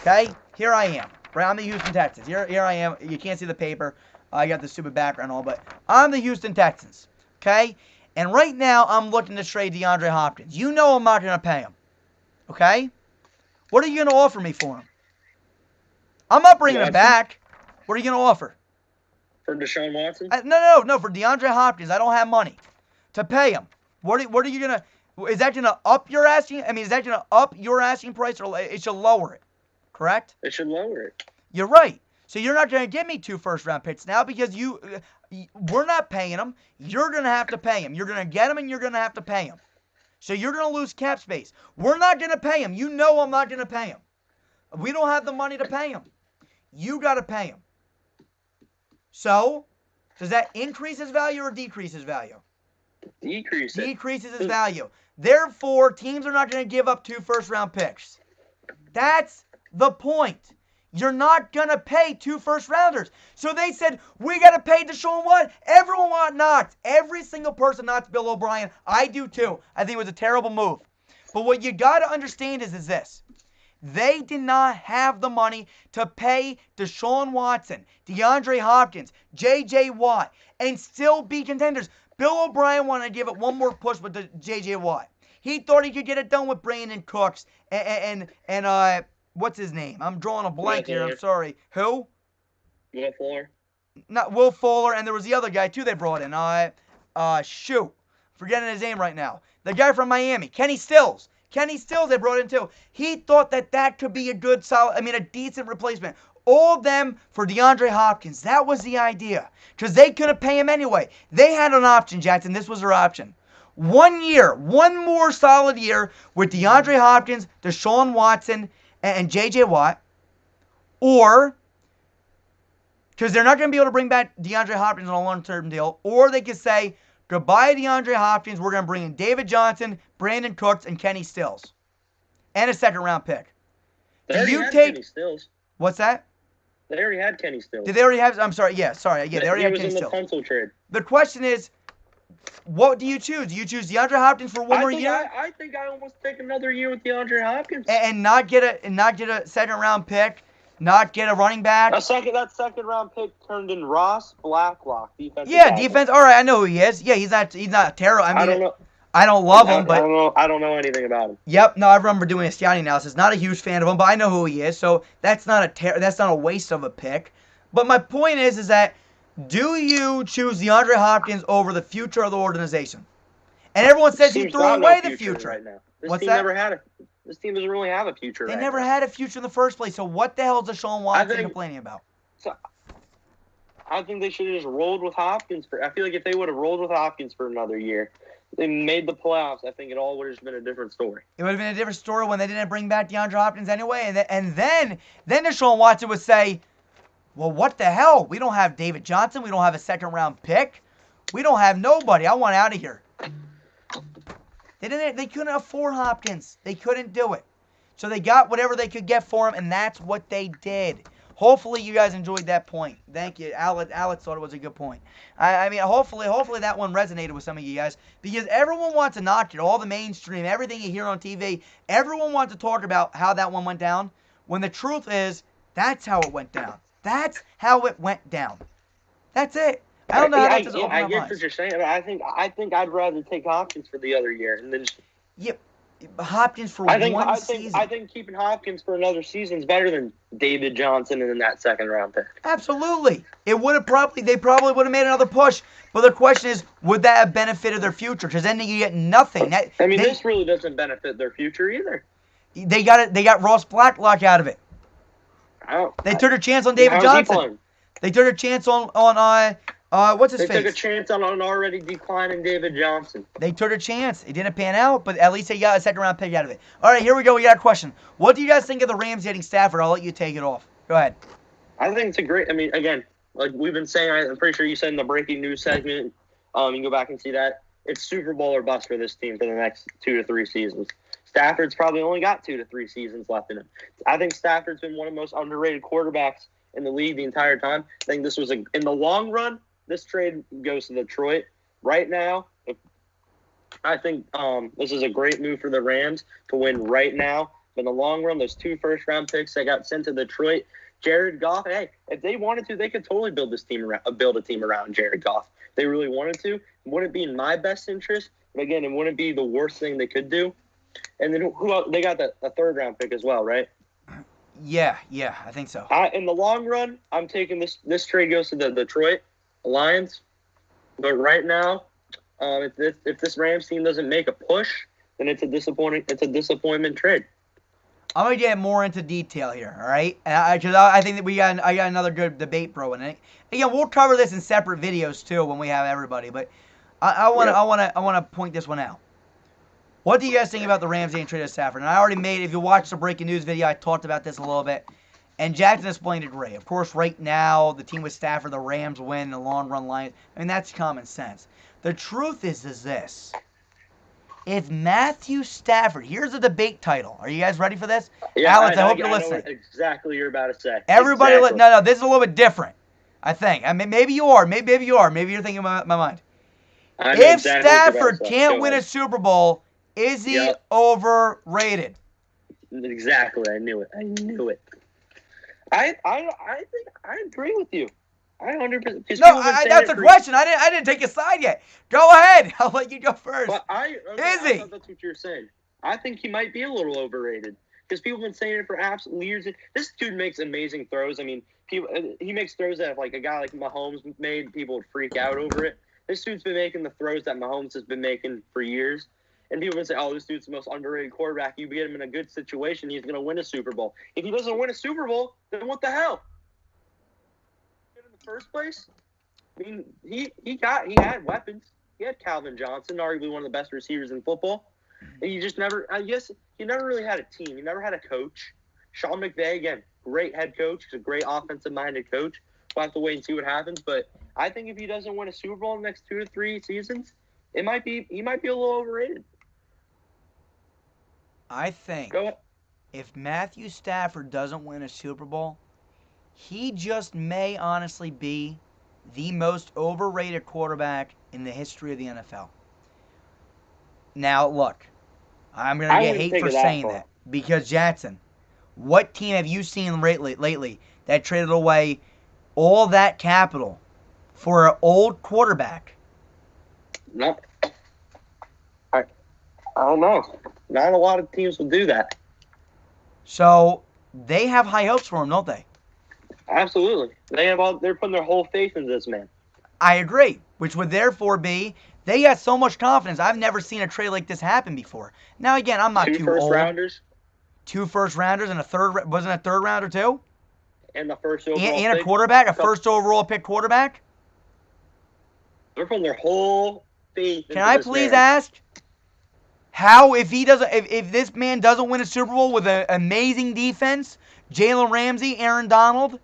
Okay? Here I am. Right? I'm the Houston Texans. Here I am. You can't see the paper. I got the stupid background and all, but I'm the Houston Texans. Okay? And right now, I'm looking to trade DeAndre Hopkins. You know I'm not going to pay him. Okay? What are you going to offer me for him? I'm not bringing him back. What are you going to offer? For Deshaun Watson? No, for DeAndre Hopkins. I don't have money to pay him. What are you going to, is that going to up your asking, is that going to up your asking price, or it should lower it, correct? It should lower it. You're right. So you're not going to give me 2 first-round picks now because we're not paying him. You're going to have to pay him. You're going to get him and you're going to have to pay him. So you're going to lose cap space. We're not going to pay him. You know I'm not going to pay him. We don't have the money to pay him. You got to pay him. So, does that increase his value or decrease his value? Decreases his value. Therefore, teams are not going to give up 2 first-round picks. That's the point. You're not going to pay 2 first-rounders. So they said, we got to pay Deshaun Watson. Everyone wants Knox. Every single person knocks Bill O'Brien. I do too. I think it was a terrible move. But what you got to understand is this. They did not have the money to pay Deshaun Watson, DeAndre Hopkins, J.J. Watt, and still be contenders. Bill O'Brien wanted to give it one more push with the J.J. Watt. He thought he could get it done with Brandon Cooks and what's his name? I'm drawing a blank here. I'm sorry. Who? Will Fuller. Not Will Fuller, and there was the other guy too they brought in. Forgetting his name right now. The guy from Miami, Kenny Stills. Kenny Stills they brought in too. He thought that could be a good, a decent replacement. All of them for DeAndre Hopkins. That was the idea. Because they couldn't pay him anyway. They had an option, Jackson. This was their option. 1 year, one more solid year with DeAndre Hopkins, Deshaun Watson, and J.J. Watt. Or, because they're not going to be able to bring back DeAndre Hopkins on a long-term deal. Or they could say, goodbye DeAndre Hopkins. We're going to bring in David Johnson, Brandon Cooks, and Kenny Stills. And a second-round pick. They already had Kenny Stills. What's that? They already had Kenny Stills. Did they already have? I'm sorry. Yeah, sorry. Yeah, they already had Kenny Stills. He was in the Tunsil trade. The question is, what do you choose? Do you choose DeAndre Hopkins for one more year? I think I almost take another year with DeAndre Hopkins and not get a second-round pick, not get a running back. That second-round pick turned in Ross Blacklock, defense. Yeah, defense. All right, I know who he is. Yeah, he's not terrible. I don't know. I don't love him, but I don't know anything about him. Yep, no, I remember doing a scouting analysis. Not a huge fan of him, but I know who he is. So that's not a waste of a pick. But my point is that do you choose DeAndre Hopkins over the future of the organization? And everyone says you threw away the future right now. What's that? This team doesn't really have a future. They never had a future in the first place. So what the hell is Deshaun Watson complaining about? I think they should have just rolled with Hopkins. I feel like if they would have rolled with Hopkins for another year, they made the playoffs, I think it all would have been a different story. It would have been a different story when they didn't bring back DeAndre Hopkins anyway. And then Deshaun Watson would say, well, what the hell? We don't have David Johnson. We don't have a second-round pick. We don't have nobody. I want out of here. They couldn't afford Hopkins. They couldn't do it. So they got whatever they could get for him, and that's what they did. Hopefully you guys enjoyed that point. Thank you. Alex thought it was a good point. I mean, hopefully that one resonated with some of you guys because everyone wants to knock it. All the mainstream, everything you hear on TV, everyone wants to talk about how that one went down when the truth is that's how it went down. That's how it went down. That's it. I don't know how that just opened I get what you're saying. I think I'd rather take Hopkins for the other year and then just... Yep. Hopkins for one season. I think keeping Hopkins for another season is better than David Johnson and then that second-round pick. Absolutely. They probably would have made another push. But the question is, would that have benefited their future? Because then you get nothing. This really doesn't benefit their future either. They got Ross Blacklock out of it. They took a chance on David Johnson. They took a chance on what's his face? They took a chance on an already declining David Johnson. They took a chance. It didn't pan out, but at least they got a second-round pick out of it. All right, here we go. We got a question. What do you guys think of the Rams getting Stafford? I'll let you take it off. Go ahead. I think it's a great – again, like we've been saying, I'm pretty sure you said in the breaking news segment, you can go back and see that. It's Super Bowl or bust for this team for the next 2 to 3 seasons. Stafford's probably only got 2 to 3 seasons left in him. I think Stafford's been one of the most underrated quarterbacks in the league the entire time. I think this was in the long run – this trade goes to Detroit. Right now, I think this is a great move for the Rams to win right now. In the long run, those 2 first-round picks that got sent to Detroit, Jared Goff, hey, if they wanted to, they could totally build a team around Jared Goff. If they really wanted to. It wouldn't be in my best interest, but again, it wouldn't be the worst thing they could do. And then who else? They got a third-round pick as well, right? Yeah, I think so. In the long run, I'm taking this trade goes to Detroit. Lions. But right now, if this Rams team doesn't make a push, then it's a disappointment trade. I'm gonna get more into detail here, all right? Because I think that I got another good debate, bro. And again, we'll cover this in separate videos too when we have everybody. But I wanna point this one out. What do you guys think about the Rams getting traded to Stafford? And I already made, if you watch the breaking news video, I talked about this a little bit. And Jackson explained it great. Of course, right now, the team with Stafford, the Rams win, in the long run Lions. I mean, that's common sense. The truth is this. If Matthew Stafford, here's a debate title. Are you guys ready for this? Yeah, Alex, I hope you're know listening. what exactly you're about to say. Everybody, exactly. No, this is a little bit different, I think. I mean, maybe you are. Maybe you are. Maybe you're thinking my mind. If exactly Stafford can't win a Super Bowl, is he overrated? Exactly. I knew it. I think I agree with you. I 100%. No, that's a question. I didn't take a side yet. Go ahead. I'll let you go first. But is he? I thought that's what you're saying. I think he might be a little overrated because people have been saying it for absolute years. This dude makes amazing throws. I mean, he makes throws that if like a guy like Mahomes made, people would freak out over it. This dude's been making the throws that Mahomes has been making for years. And people would say, oh, this dude's the most underrated quarterback. You get him in a good situation, he's going to win a Super Bowl. If he doesn't win a Super Bowl, then what the hell? In the first place? I mean, he had weapons. He had Calvin Johnson, arguably one of the best receivers in football. And he just never, I guess, he never really had a team. He never had a coach. Sean McVay, again, great head coach. He's a great offensive-minded coach. We'll have to wait and see what happens. But I think if he doesn't win a Super Bowl in the next 2 to 3 seasons, he might be a little overrated. I think if Matthew Stafford doesn't win a Super Bowl, he just may honestly be the most overrated quarterback in the history of the NFL. Now, look, I'm going to get hate for saying that because, Jackson, what team have you seen lately that traded away all that capital for an old quarterback? No. I don't know. Not a lot of teams will do that. So they have high hopes for him, don't they? Absolutely. They're putting their whole faith in this man. I agree, which would therefore be they got so much confidence. I've never seen a trade like this happen before. Now, again, I'm not too old. 2 first-rounders? 2 first-rounders and wasn't a third rounder too? And the first overall pick. And a quarterback, a first overall pick quarterback? They're putting their whole faith into Can I please ask how, if this man doesn't win a Super Bowl with an amazing defense, Jalen Ramsey, Aaron Donald?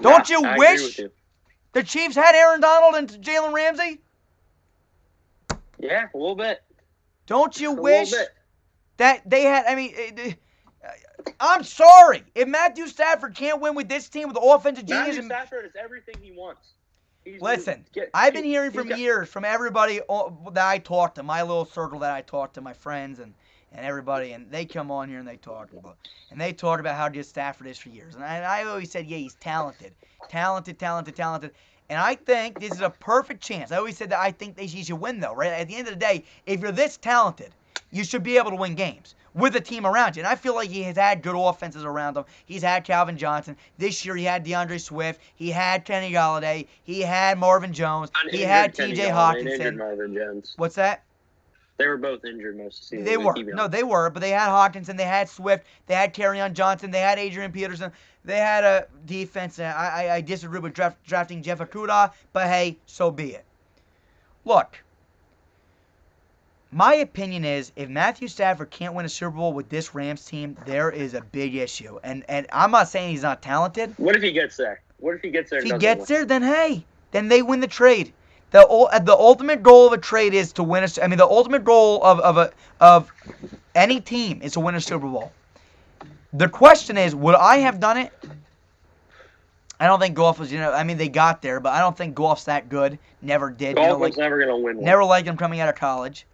Don't you wish the Chiefs had Aaron Donald and Jalen Ramsey? Yeah, a little bit. Don't you wish that they had, I mean, I'm sorry. If Matthew Stafford can't win with this team with the offensive genius. Matthew Stafford is everything he wants. Listen, I've been hearing from years from everybody that I talk to, my little circle that I talk to, my friends and everybody, and they come on here and they talk about how good Stafford is for years. And I always said, yeah, he's talented. And I think this is a perfect chance. I always said that I think he should win, though, right? At the end of the day, if you're this talented, you should be able to win games with a team around you. And I feel like he has had good offenses around him. He's had Calvin Johnson. This year he had DeAndre Swift. He had Kenny Golladay. He had Marvin Jones. He had T.J. Hawkinson. Marvin Jones. What's that? They were both injured most of the season. They were. No, they were. But they had Hawkinson. They had Swift. They had Kerryon Johnson. They had Adrian Peterson. They had a defense. I disagree with drafting Jeff Okudah, but hey, so be it. Look, my opinion is if Matthew Stafford can't win a Super Bowl with this Rams team, there is a big issue. And I'm not saying he's not talented. What if he gets there? If he gets there, then hey, then they win the trade. The ultimate goal of a trade is to win the ultimate goal of any team is to win a Super Bowl. The question is, would I have done it? I don't think Goff was, they got there, but I don't think Goff's that good. Never did. Goff was never going to win one. Never liked him coming out of college.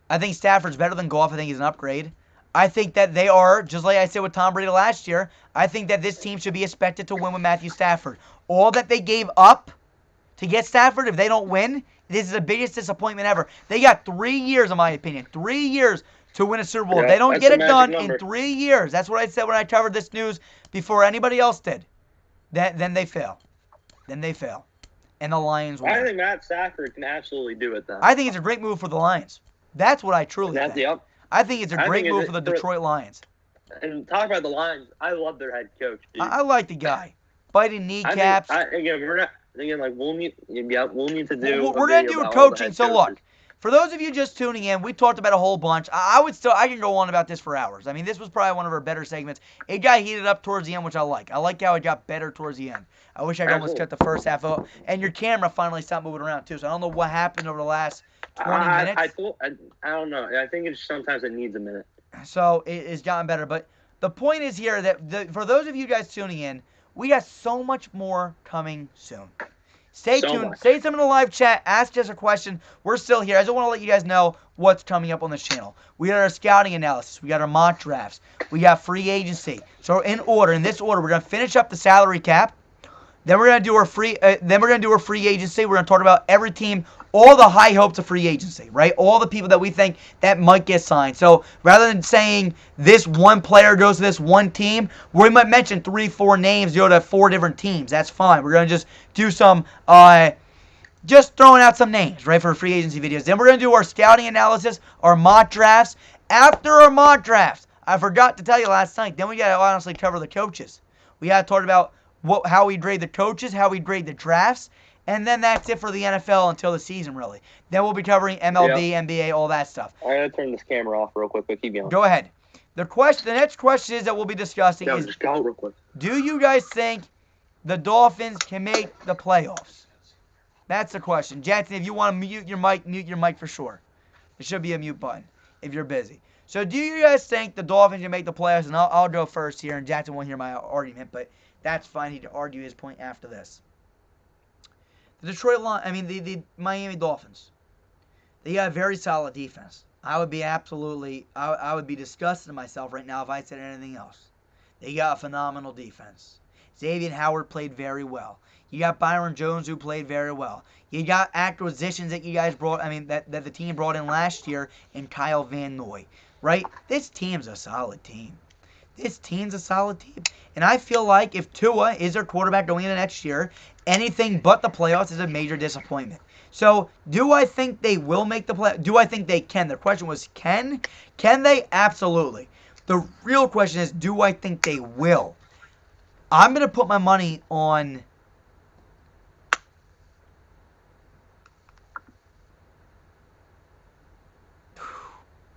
I think Stafford's better than Goff. I think he's an upgrade. I think that they are, just like I said with Tom Brady last year, I think that this team should be expected to win with Matthew Stafford. All that they gave up to get Stafford, if they don't win, this is the biggest disappointment ever. They got 3 years, in my opinion. 3 years to win a Super Bowl. If they don't get it done in 3 years. That's what I said when I covered this news before anybody else did. then they fail. Then they fail. And the Lions win. I think Matt Stafford can absolutely do it, though. I think it's a great move for the Lions. That's what I truly think. Yep. I think it's a great move for the Detroit Lions. And talk about the Lions. I love their head coach, dude. I like the guy. Biting kneecaps. We'll need to do. We're gonna do coaching. So look, for those of you just tuning in, we talked about a whole bunch. I can go on about this for hours. I mean, this was probably one of our better segments. It got heated up towards the end, which I like. I like how it got better towards the end. I wish I could almost cut the first half out. And your camera finally stopped moving around too. So I don't know what happened over the last 20 minutes. I don't know. I think it's sometimes it needs a minute. So it's gotten better. But the point is here that for those of you guys tuning in, we got so much more coming soon. Stay tuned. Say something in the live chat. Ask us a question. We're still here. I just want to let you guys know what's coming up on this channel. We got our scouting analysis. We got our mock drafts. We got free agency. So in this order, we're gonna finish up the salary cap. Then we're gonna do our free agency. We're gonna talk about every team, all the high hopes of free agency, right? All the people that we think that might get signed. So rather than saying this one player goes to this one team, we might mention 3-4 names go to 4 different teams. That's fine. We're gonna just do some just throwing out some names, right, for free agency videos. Then we're gonna do our scouting analysis, our mock drafts. After our mock drafts, I forgot to tell you last night. Then we gotta honestly cover the coaches. We gotta talk about how we grade the coaches, how we grade the drafts, and then that's it for the NFL until the season, really. Then we'll be covering MLB, NBA, all that stuff. I'm going to turn this camera off real quick, but keep going. Go ahead. The next question is that we'll be discussing is, just go real quick. Do you guys think the Dolphins can make the playoffs? That's the question. Jackson, if you want to mute your mic for sure. There should be a mute button if you're busy. So do you guys think the Dolphins can make the playoffs? And I'll go first here, and Jackson won't hear my argument, but that's fine. He can argue his point after this. The Miami Dolphins. They got a very solid defense. I would be disgusted in myself right now if I said anything else. They got a phenomenal defense. Xavier Howard played very well. You got Byron Jones who played very well. You got acquisitions that you guys brought, that the team brought in last year in Kyle Van Noy, right? This team's a solid team. And I feel like if Tua is their quarterback going into next year, anything but the playoffs is a major disappointment. So, do I think they will make the playoffs? Do I think they can? The question was, can they? Absolutely. The real question is, do I think they will? I'm going to put my money on...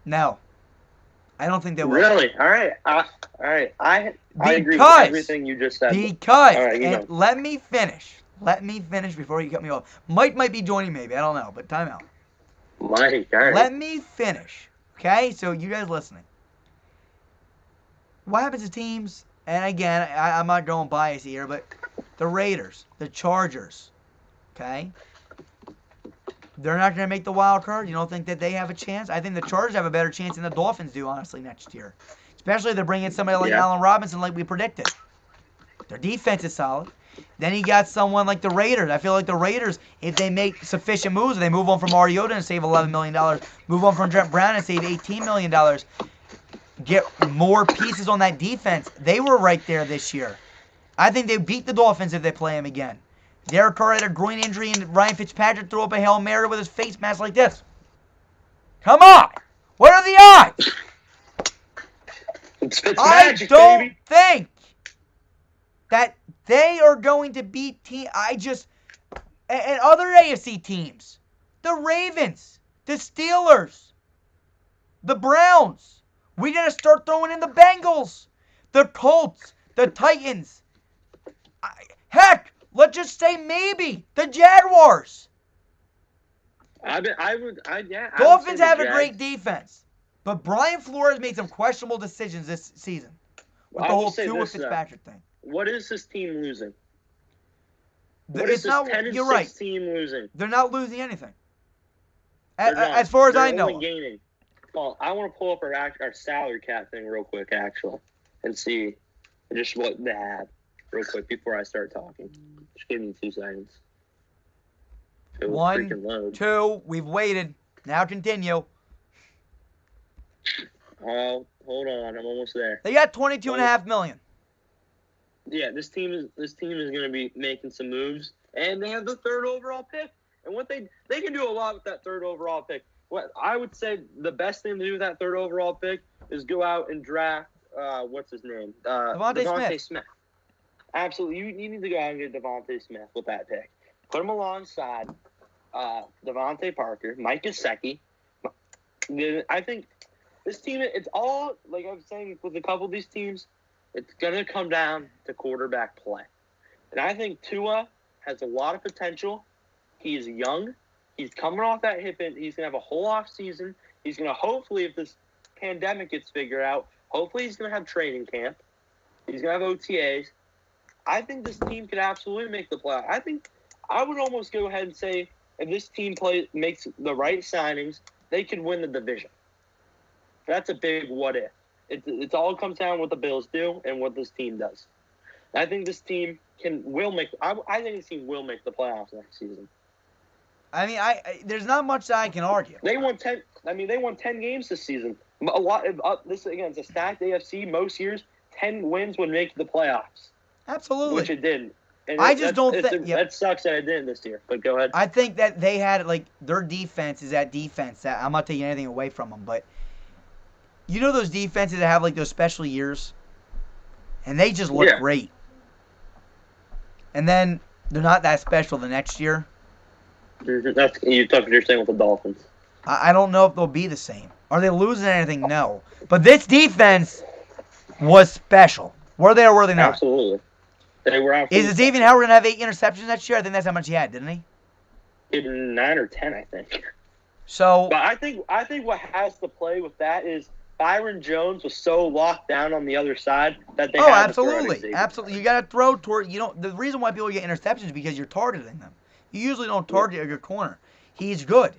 No. I don't think they will. Really? All right. I agree with everything you just said. Because, and let me finish. Let me finish before you cut me off. Mike might be joining maybe. I don't know, but time out. Mike, all right. Let me finish. Okay? So you guys listening. What happens to teams, and again, I'm not going biased here, but the Raiders, the Chargers, okay? They're not going to make the wild card. You don't think that they have a chance? I think the Chargers have a better chance than the Dolphins do, honestly, next year. Especially if they're bringing somebody like Allen Robinson like we predicted. Their defense is solid. Then you got someone like the Raiders. I feel like the Raiders, if they make sufficient moves, they move on from Mariota and save $11 million, move on from Trent Brown and save $18 million, get more pieces on that defense. They were right there this year. I think they beat the Dolphins if they play them again. Derek Carr had a groin injury, and Ryan Fitzpatrick threw up a Hail Mary with his face mask like this. Come on! What are the odds? I don't think that they are going to beat and other AFC teams. The Ravens, the Steelers, the Browns. We're going to start throwing in the Bengals, the Colts, the Titans. Heck! Let's just say maybe the Jaguars. Dolphins have a great defense, but Brian Flores made some questionable decisions this season with the whole Tua Fitzpatrick thing. What is this team losing? You're right. Team losing? They're not losing anything, as far as I know. Gaining. Paul, I want to pull up our salary cap thing real quick, actually, and see just what they have. Real quick before I start talking. Just give me 2 seconds. 1, 2, we've waited. Now continue. Oh, hold on. I'm almost there. They got $22.5 million. Yeah, this team is going to be making some moves, and they have the 3rd overall pick. And what they can do a lot with that 3rd overall pick. What I would say the best thing to do with that 3rd overall pick is go out and draft what's his name? Devontae Smith. Absolutely, you need to go out and get Devontae Smith with that pick. Put him alongside Devontae Parker, Mike Gesicki. I think this team, it's all, like I was saying with a couple of these teams, it's going to come down to quarterback play. And I think Tua has a lot of potential. He's young. He's coming off that hip injury. He's going to have a whole off season. He's going to hopefully, if this pandemic gets figured out, hopefully he's going to have training camp. He's going to have OTAs. I think this team could absolutely make the playoff. I think I would almost go ahead and say if this team makes the right signings, they could win the division. That's a big what if. It all comes down what the Bills do and what this team does. I think this team will make. I think this team will make the playoffs next season. I mean, there's not much that I can argue. They won 10. I mean, they won 10 games this season. A lot. This again, it's a stacked AFC. Most years, 10 wins would make the playoffs. Absolutely, which it didn't. And I just don't think that sucks that it didn't this year. But go ahead. I think that they had their defense is that defense that I'm not taking anything away from them, but you know those defenses that have those special years, and they just look great, and then they're not that special the next year. You're saying with the Dolphins. I don't know if they'll be the same. Are they losing anything? No. But this defense was special. Were they or were they not? Absolutely. They were absolutely. Is Xavier Howard going to have 8 interceptions next year? I think that's how much he had, didn't he? He had 9 or 10, I think. So, but I think what has to play with that is Byron Jones was so locked down on the other side that they had absolutely. To throw absolutely. You got to throw toward the reason why people get interceptions is because you're targeting them. You usually don't target your corner. He's good.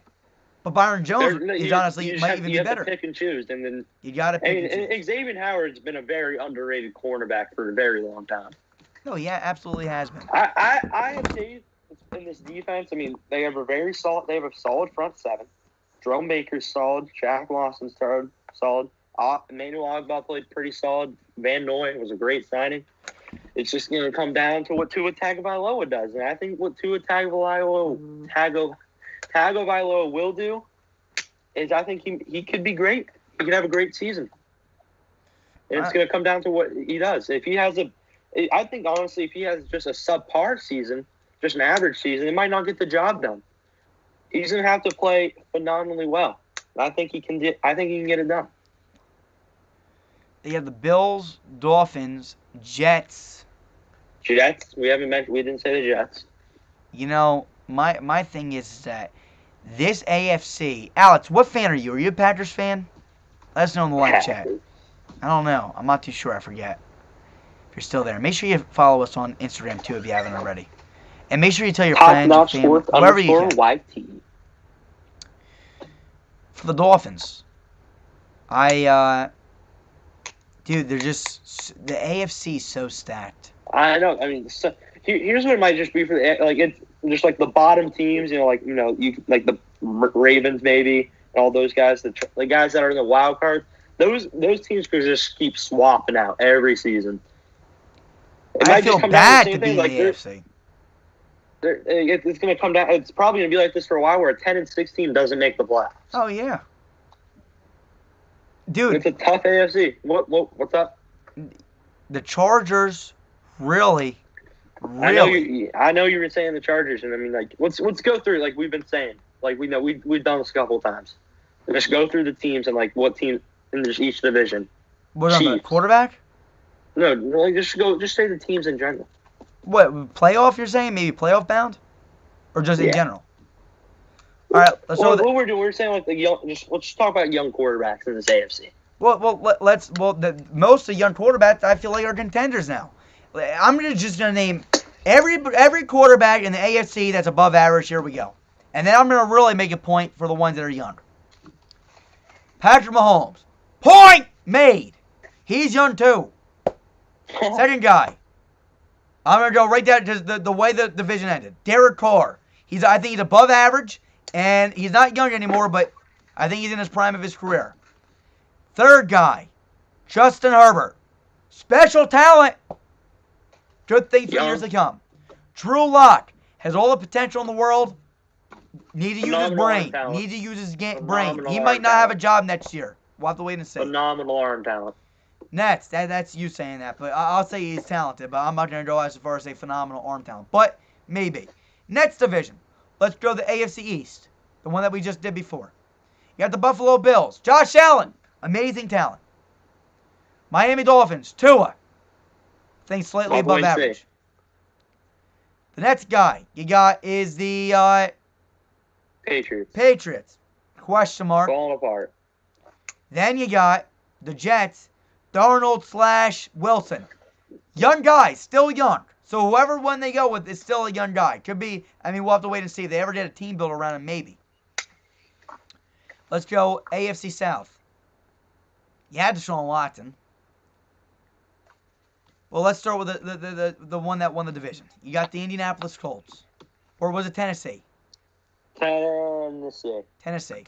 But Byron Jones is honestly might even be better. You have to pick and choose, and then you got to pick and choose. Xavier Howard's been a very underrated cornerback for a very long time. No, yeah, absolutely has been. I have faith in this defense. I mean, they have a solid front seven. Jerome Baker's solid. Shaq Lawson's solid. Emmanuel Ogbah played pretty solid. Van Noy was a great signing. It's just going to come down to what Tua Tagovailoa does, and I think what Tua Tagovailoa will do is I think he could be great. He could have a great season. And it's going to come down to what he does. If he has I think honestly, if he has just a subpar season, just an average season, he might not get the job done. He's going to have to play phenomenally well. I think he can get it done. They have the Bills, Dolphins, Jets. We didn't say the Jets. You know, my thing is that this AFC, Alex, what fan are you? Are you a Patriots fan? Let us know in the live chat. I don't know. I'm not too sure. I forget. If you're still there, make sure you follow us on Instagram too if you haven't already, and make sure you tell your friends, your family, whoever you can. YT. For the Dolphins, dude, they're just the AFC is so stacked. I know. I mean, here's what it might just be for it's just like the bottom teams. Like the Ravens maybe, and all those guys. The guys that are in the wild card. Those teams could just keep swapping out every season. I feel bad to be in the AFC. It's going to come down. It's probably going to be like this for a while, where a 10-6 team doesn't make the playoffs. Oh yeah, dude, it's a tough AFC. What's up? The Chargers, really. I know you were saying the Chargers, and I mean, let's go through we've been saying, we know we've done this a couple of times. Just go through the teams and what team in each division. What on the quarterback? No, just say the teams in general. What, playoff you're saying? Maybe playoff bound? Or just in general? All right, let's what we're doing, we're saying let's just talk about young quarterbacks in this AFC. Most of the young quarterbacks I feel like are contenders now. I'm just gonna name every quarterback in the AFC that's above average. Here we go. And then I'm gonna really make a point for the ones that are young. Patrick Mahomes. Point made. He's young too. Second guy. I'm going to go right down to the way the division ended. Derek Carr. I think he's above average, and he's not young anymore, but I think he's in his prime of his career. Third guy. Justin Herbert. Special talent. Good things for years to come. Drew Lock has all the potential in the world. Need to use his brain. Need to use his brain. He might not have a job next year. We'll have to wait and see. Phenomenal arm talent. Nets, that's you saying that, but I'll say he's talented, but I'm not going to go as far as say phenomenal arm talent, but maybe. Next division, let's go to the AFC East, the one that we just did before. You got the Buffalo Bills, Josh Allen, amazing talent. Miami Dolphins, Tua, I think slightly above average. The next guy you got is the Patriots, question mark. Falling apart. Then you got the Jets, Darnold/Wilson. Young guy, still young. So whoever one they go with is still a young guy. Could be, we'll have to wait and see if they ever did a team build around him, maybe. Let's go AFC South. You had Deshaun Watson. Well, let's start with the one that won the division. You got the Indianapolis Colts. Or was it Tennessee? Tennessee.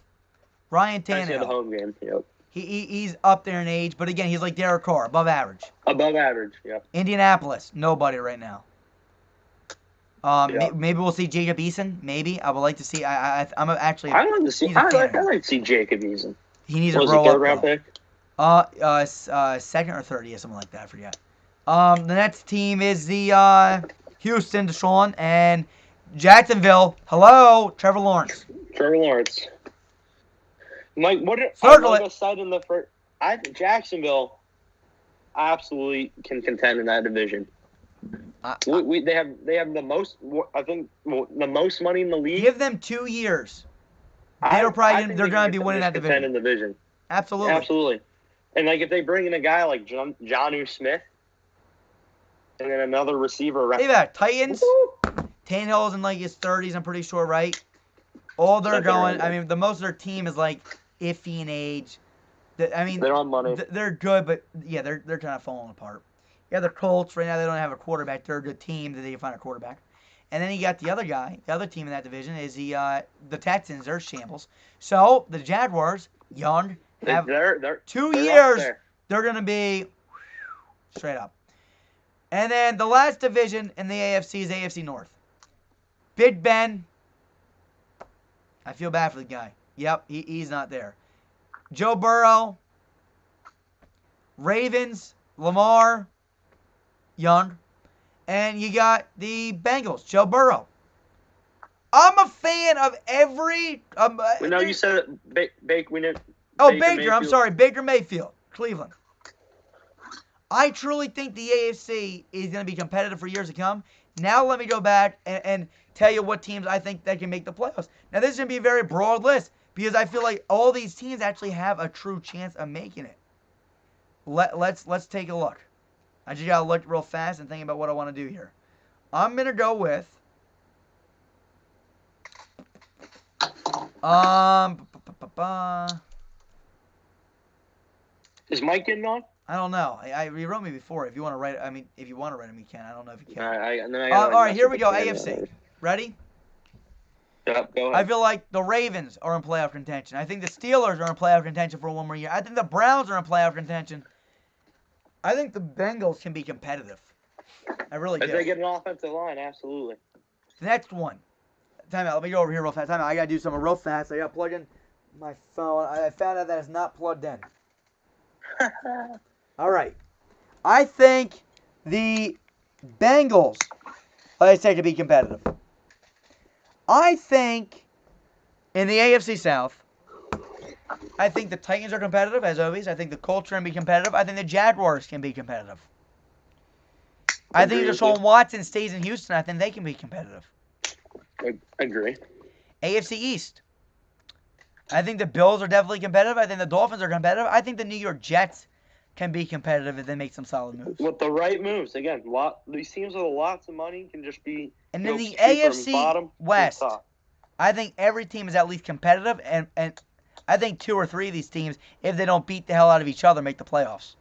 Ryan Tannehill. The home game, yep. He's up there in age, but again, he's like Derek Carr, above average. Above average, yeah. Indianapolis, nobody right now. Maybe we'll see Jacob Eason. Maybe I would like to see. I'm actually. I like to see. I like to see Jacob Eason. He needs to grow up. Round pick? Second or third, yeah, something like that. I forget. The next team is the Houston, Deshaun, and Jacksonville. Hello, Trevor Lawrence. Mike, what I said in the first, I think Jacksonville absolutely can contend in that division. They have the most, I think, the most money in the league. Give them 2 years. They're going to be winning that division. In the division. Absolutely. And like if they bring in a guy like Jonnu Smith, and then another receiver. Hey, that Titans. Tannehill's in like his 30s. I'm pretty sure, right? All they're going. The most of their team is like iffy in age. They don't have money. They're good, but yeah, they're kind of falling apart. Yeah, the Colts right now, they don't have a quarterback. They're a good team that they can find a quarterback. And then you got the other guy, the other team in that division is the Texans. They're shambles. So the Jaguars, young, have 2 years. They're going to be straight up. And then the last division in the AFC is AFC North. Big Ben. I feel bad for the guy. Yep, he's not there. Joe Burrow. Ravens. Lamar. Young. And you got the Bengals. Joe Burrow. I'm a fan of every... no, you said Baker. Baker. I'm sorry. Baker Mayfield. Cleveland. I truly think the AFC is going to be competitive for years to come. Now let me go back and tell you what teams I think that can make the playoffs. Now this is going to be a very broad list because I feel like all these teams actually have a true chance of making it. Let's take a look. I just got to look real fast and think about what I want to do here. I'm going to go with Is Mike getting on? I don't know. You wrote me before. If you want to write, if you want to write him, you can. I don't know if you can. All right, here we go. AFC. Ready? Yep, go ahead. I feel like the Ravens are in playoff contention. I think the Steelers are in playoff contention for one more year. I think the Browns are in playoff contention. I think the Bengals can be competitive. I really do. If they get an offensive line, absolutely. The next one. Time out. Let me go over here real fast. Time out. I got to do something real fast. I got to plug in my phone. I found out that it's not plugged in. All right. I think the Bengals, like I said, can be competitive. I think in the AFC South, I think the Titans are competitive, as always. I think the Colts are going to be competitive. I think the Jaguars can be competitive. I think if Deshaun Watson stays in Houston, I think they can be competitive. I agree. AFC East. I think the Bills are definitely competitive. I think the Dolphins are competitive. I think the New York Jets can be competitive if they make some solid moves. With the right moves. Again, these teams with lots of money can just be... And then the AFC West, I think every team is at least competitive, and I think 2 or 3 of these teams, if they don't beat the hell out of each other, make the playoffs.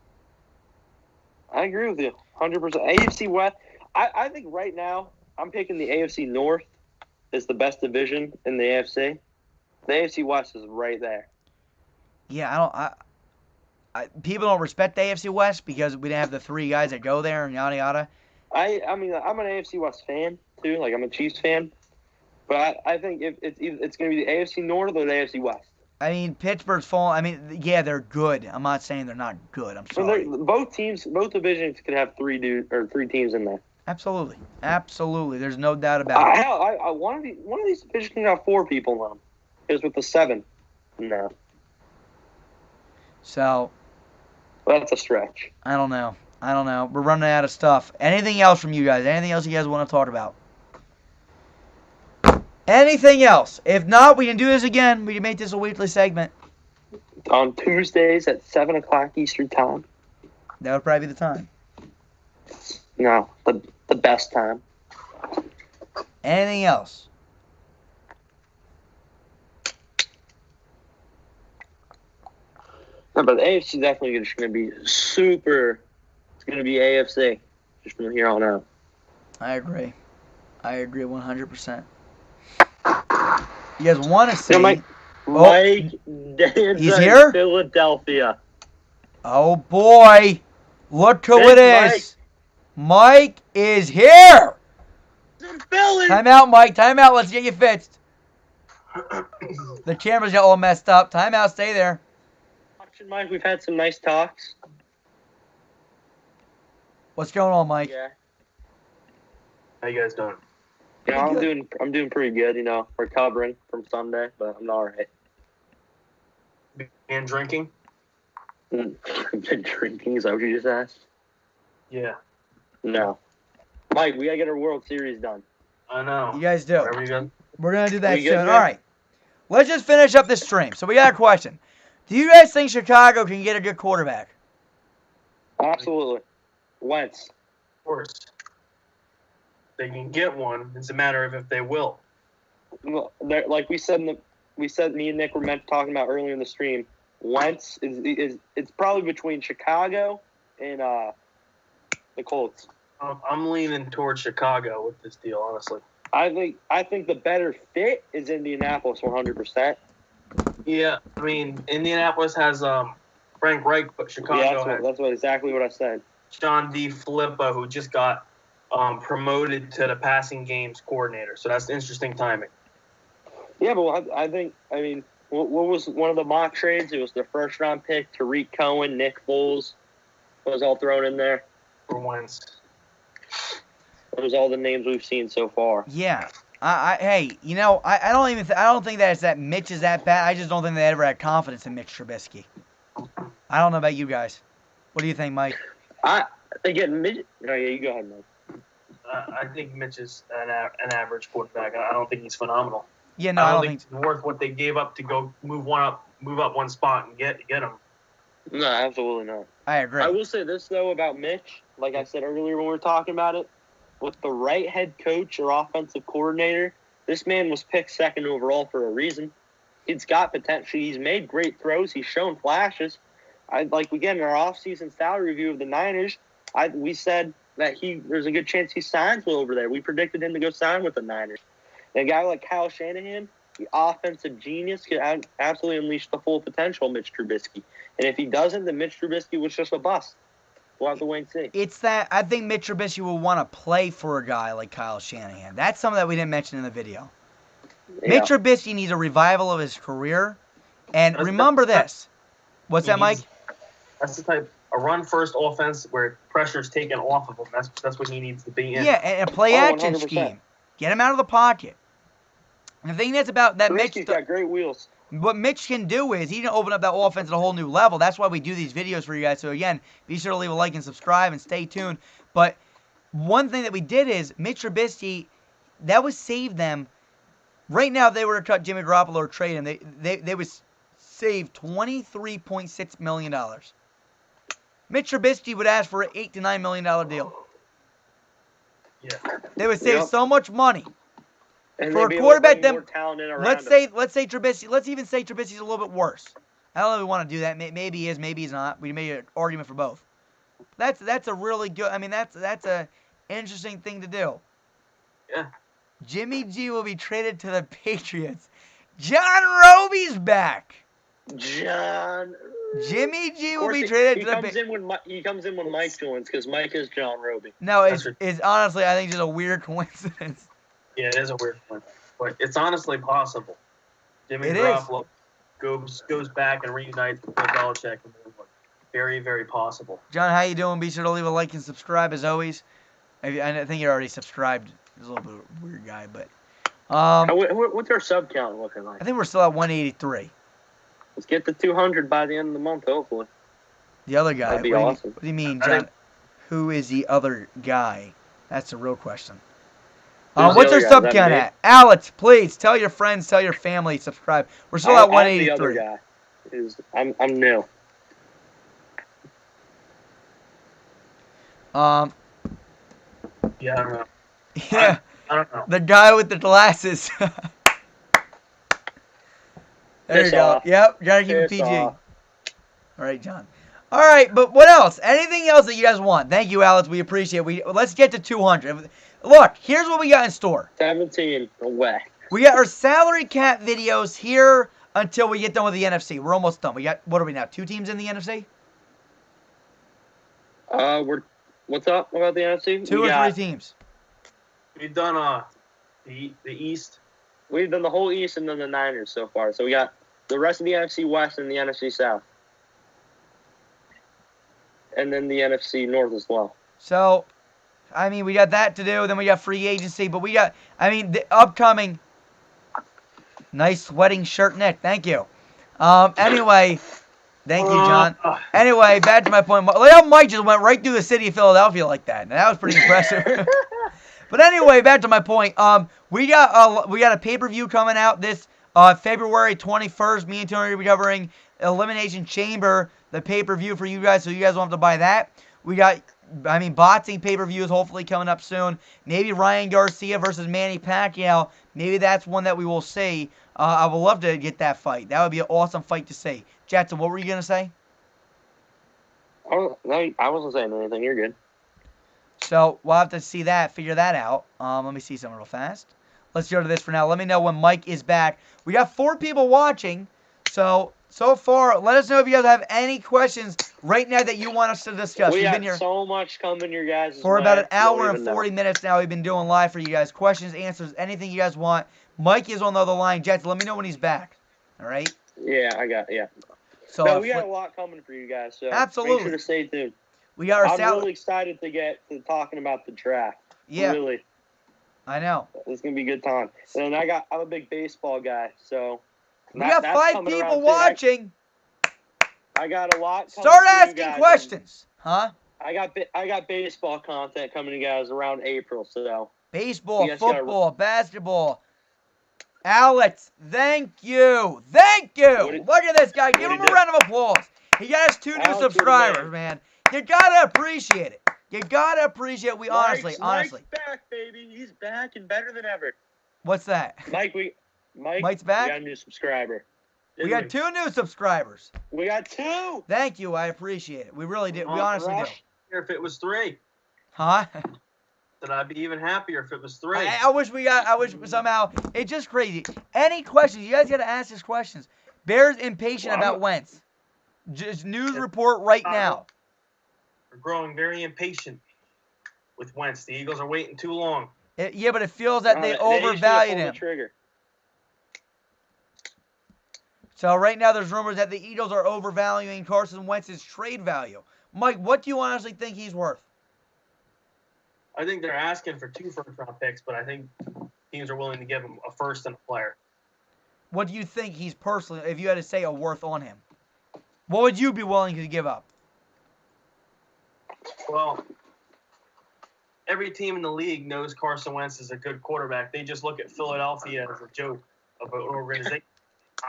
I agree with you, 100%. AFC West, I think right now, I'm picking the AFC North is the best division in the AFC. The AFC West is right there. Yeah, people don't respect the AFC West because we didn't have the 3 guys that go there and yada yada. I mean, I'm an AFC West fan too. Like, I'm a Chiefs fan, but I think if it's going to be the AFC North or the AFC West. I mean, Pittsburgh's falling. I mean, yeah, they're good. I'm not saying they're not good. I'm sorry. Both divisions could have three teams in there. Absolutely. There's no doubt about it. I one of these divisions can have 4 people in them. Because with the 7, no. So. Well, that's a stretch. I don't know. We're running out of stuff. Anything else from you guys? Anything else you guys want to talk about? Anything else? If not, we can do this again. We can make this a weekly segment. On Tuesdays at 7 o'clock Eastern Time. That would probably be the time. No, the best time. Anything else? No, but the AFC is definitely just going to be super. It's going to be AFC just from here on out. I agree 100%. You guys want to see? Mike Danza he's here? in Philadelphia. Oh boy! Look who it is. Mike is here. In Philly. Time out, Mike. Time out. Let's get you fixed. The cameras got all messed up. Time out. Stay there. Mike, we've had some nice talks. What's going on, Mike? Yeah. How you guys doing? You know, I'm doing pretty good. You know, recovering from Sunday, but I'm all right. And drinking? I've been drinking. Is that what you just asked? Yeah. No. Mike, we gotta get our World Series done. I know. You guys do. Wherever you go. We're gonna do that We soon. good, All right. Let's just finish up this stream. So we got a question. Do you guys think Chicago can get a good quarterback? Absolutely. Wentz. Of course. They can get one. It's a matter of if they will. Well, like we said, me and Nick were talking about earlier in the stream. Wentz is it's probably between Chicago and the Colts. I'm leaning towards Chicago with this deal, honestly. I think the better fit is Indianapolis 100%. Yeah, I mean, Indianapolis has Frank Reich, but Chicago has that's exactly what I said. Sean D. Filippo, who just got promoted to the passing games coordinator. So that's interesting timing. Yeah, but what was one of the mock trades? It was the first-round pick, Tariq Cohen, Nick Foles. Was all thrown in there. For Wentz. Those are all the names we've seen so far. Yeah. Hey, you know, I don't think that Mitch is that bad. I just don't think they ever had confidence in Mitch Trubisky. I don't know about you guys. What do you think, Mike? Mitch. No, yeah, you go ahead, Mike. I think Mitch is an average quarterback. I don't think he's phenomenal. Yeah, no, I don't think it's worth what they gave up to go move up one spot and get him. No, absolutely not. I agree. I will say this though about Mitch. Like I said earlier when we were talking about it, with the right head coach or offensive coordinator, this man was picked second overall for a reason. He's got potential. He's made great throws. He's shown flashes. Again, in our offseason salary review of the Niners, we said that there's a good chance he signs over there. We predicted him to go sign with the Niners. And a guy like Kyle Shanahan, the offensive genius, could absolutely unleash the full potential of Mitch Trubisky. And if he doesn't, then Mitch Trubisky was just a bust. We'll have to wait and see. It's that I think Mitch Trubisky will want to play for a guy like Kyle Shanahan. That's something that we didn't mention in the video. Yeah. Mitch Trubisky needs a revival of his career. And remember this. What's that, Mike? That's the type a run-first offense where pressure's taken off of him. That's what he needs to be in. Yeah, and a play-action scheme. Get him out of the pocket. And the thing that's about that Trubisky's got great wheels. What Mitch can do is he can open up that offense at a whole new level. That's why we do these videos for you guys. So, again, be sure to leave a like and subscribe and stay tuned. But one thing that we did is Mitch Trubisky, that would save them. Right now, if they were to cut Jimmy Garoppolo or trade him, they would save $23.6 million. Mitch Trubisky would ask for an $8 to $9 million deal. Yeah. They would save so much money. And for a quarterback, let's say Trubisky. Let's even say Trubisky's a little bit worse. I don't know if we want to do that. Maybe he is, maybe he's not. We made an argument for both. That's a really good. I mean, that's a interesting thing to do. Yeah. Jimmy G will be traded to the Patriots. John Roby's back. John Jimmy G Of will course, be traded he to the comes in when he comes in when Mike joins because Mike is John Roby. No, it's honestly, I think, just a weird coincidence. Yeah, it is a weird one, but it's honestly possible. Jimmy It Garoppolo goes back and reunites with Bill Belichick. Very, very possible. John, how you doing? Be sure to leave a like and subscribe as always. I think you're already subscribed. He's a little bit of a weird guy, but What's our sub count looking like? I think we're still at 183. Let's get to 200 by the end of the month, hopefully. The other guy. That'd be awesome. What do you mean, John? Who is the other guy? That's the real question. What's our sub count at? Alex, please tell your friends, tell your family, subscribe. We're still at 183. The other guy is I'm new. Yeah, I don't know. Yeah, I don't know. the guy with the glasses. There you go. Yep, gotta keep it PG. All right, John. All right, but what else? Anything else that you guys want? Thank you, Alex. We appreciate it. Let's get to 200. Look, here's what we got in store. 17 away. We got our salary cap videos here until we get done with the NFC. We're almost done. We got, what are we now, 2 teams in the NFC? What's up about the NFC? 2 or 3 teams. We've done the East. We've done the whole East and then the Niners so far. So we got the rest of the NFC West and the NFC South. And then the NFC North as well. So, I mean, we got that to do. Then we got free agency. But we got, I mean, the upcoming. Nice sweating shirt, Nick. Thank you. Anyway, thank you, John. Anyway, back to my point. Look how Mike just went right through the city of Philadelphia like that. Now, that was pretty impressive. But anyway, back to my point. We got a pay-per-view coming out this February 21st. Me and Tony will be covering Elimination Chamber, the pay-per-view for you guys, so you guys won't have to buy that. We got, I mean, boxing pay-per-views hopefully coming up soon. Maybe Ryan Garcia versus Manny Pacquiao. Maybe that's one that we will see. I would love to get that fight. That would be an awesome fight to see. Jackson, what were you going to say? Oh, no, I wasn't saying anything. You're good. So we'll have to see that, figure that out. Let me see something real fast. Let's go to this for now. Let me know when Mike is back. We got 4 people watching. So far, let us know if you guys have any questions right now that you want us to discuss. We've been been here so much coming your guys' for about an hour and 40 minutes now. We've been doing live for you guys. Questions, answers, anything you guys want. Mike is on the other line. Jackson, let me know when he's back. All right? Yeah. So no, we got a lot coming for you guys. So absolutely. Make sure to stay tuned. We got our I'm really excited to get to talking about the draft. Yeah. Really. I know. It's going to be a good time. And I'm a big baseball guy, so. We got 5 people watching. I got a lot coming. Start asking questions. Huh? I got baseball content coming to you guys around April, so. Baseball, football, basketball. Alex, thank you. Thank you. Look at this guy. Give him a round of applause. He got us 2 new subscribers, man. You gotta appreciate it. You gotta appreciate it. Honestly. Mike's back, baby. He's back and better than ever. What's that? Mike's back? We got a new subscriber. We got 2 new subscribers. We got 2. Thank you. I appreciate it. We really do. We honestly do. If it was 3. Huh? Then I'd be even happier if it was 3. I wish somehow. It's just crazy. Any questions? You guys got to ask us questions. Bears impatient about Wentz. Just news report right now. We're growing very impatient with Wentz. The Eagles are waiting too long. Yeah, but it feels that they overvalued him. So right now there's rumors that the Eagles are overvaluing Carson Wentz's trade value. Mike, what do you honestly think he's worth? I think they're asking for 2 first-round picks, but I think teams are willing to give him a first and a player. What do you think he's personally, if you had to say a worth on him? What would you be willing to give up? Well, every team in the league knows Carson Wentz is a good quarterback. They just look at Philadelphia as a joke of an organization.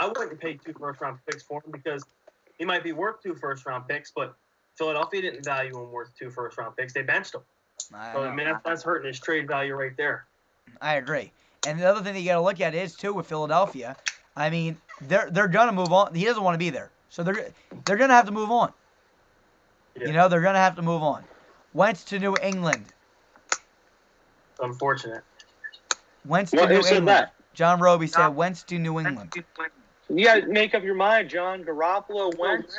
I wouldn't pay 2 first-round picks for him because he might be worth 2 first-round picks, but Philadelphia didn't value him worth 2 first-round picks. They benched him. I mean, that's hurting his trade value right there. I agree. And the other thing that you got to look at is, too, with Philadelphia, I mean, they're going to move on. He doesn't want to be there. So they're going to have to move on. Yeah. You know, they're going to have to move on. Wentz to New England. Unfortunate. Wentz to New England. That? John Roby said Wentz to New England. You got to make up your mind, John. Garoppolo, Wentz.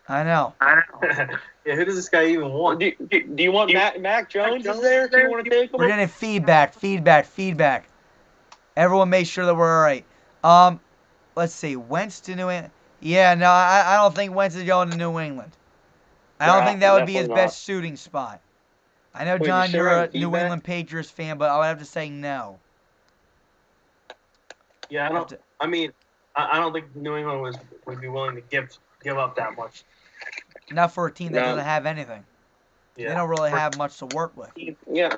I know. Yeah, who does this guy even want? Do you want Mac Jones is there? Do you want to take him? We're getting feedback. Everyone make sure that we're all right. Let's see. Wentz to New England. Yeah, no, I don't think Wentz is going to New England. I don't think that would be his best shooting spot. I know, John, you're a New England Patriots fan, but I would have to say no. Yeah, I don't think New England would be willing to give up that much. Not for a team that doesn't have anything. Yeah. They don't really have much to work with. Yeah,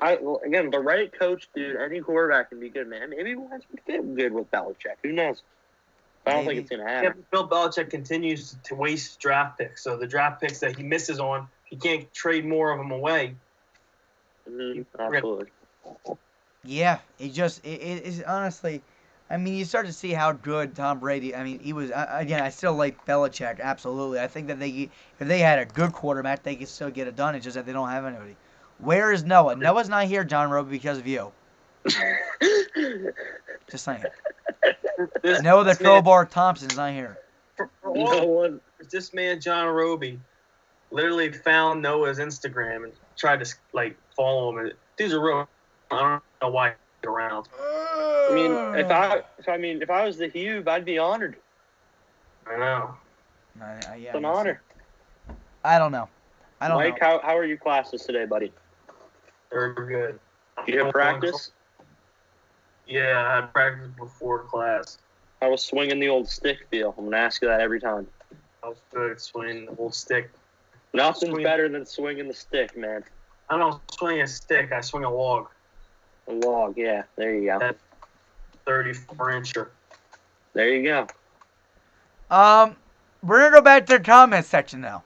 again, the right coach, dude, any quarterback can be good, man. Maybe Wentz would fit good with Belichick. Who knows? I don't think it's going to happen. Yeah, Bill Belichick continues to waste draft picks. So the draft picks that he misses on, he can't trade more of them away. Absolutely. Yeah, it's honestly, I mean, you start to see how good Tom Brady, I mean, he was, again, I still like Belichick, absolutely. I think that if they had a good quarterback, they could still get it done. It's just that they don't have anybody. Where is Noah? Noah's not here, John Roby, because of you. Just saying. Noah the Crowbar Thompson's not here. This man, John Roby, literally found Noah's Instagram and tried to, follow him. And dude's a real, I don't know why he's around. I mean, if I was the Hube, I'd be honored. I know. Yeah, it's an honor. I don't know. Mike, how are your classes today, buddy? They're good. You have practice? Yeah, I had practice before class. I was swinging the old stick deal. I'm going to ask you that every time. I was good at swinging the old stick. Nothing's better than swinging the stick, man. I don't swing a stick. I swing a log. A log, yeah. There you go. That 34-incher. There you go. We're going to go back to the comment section now.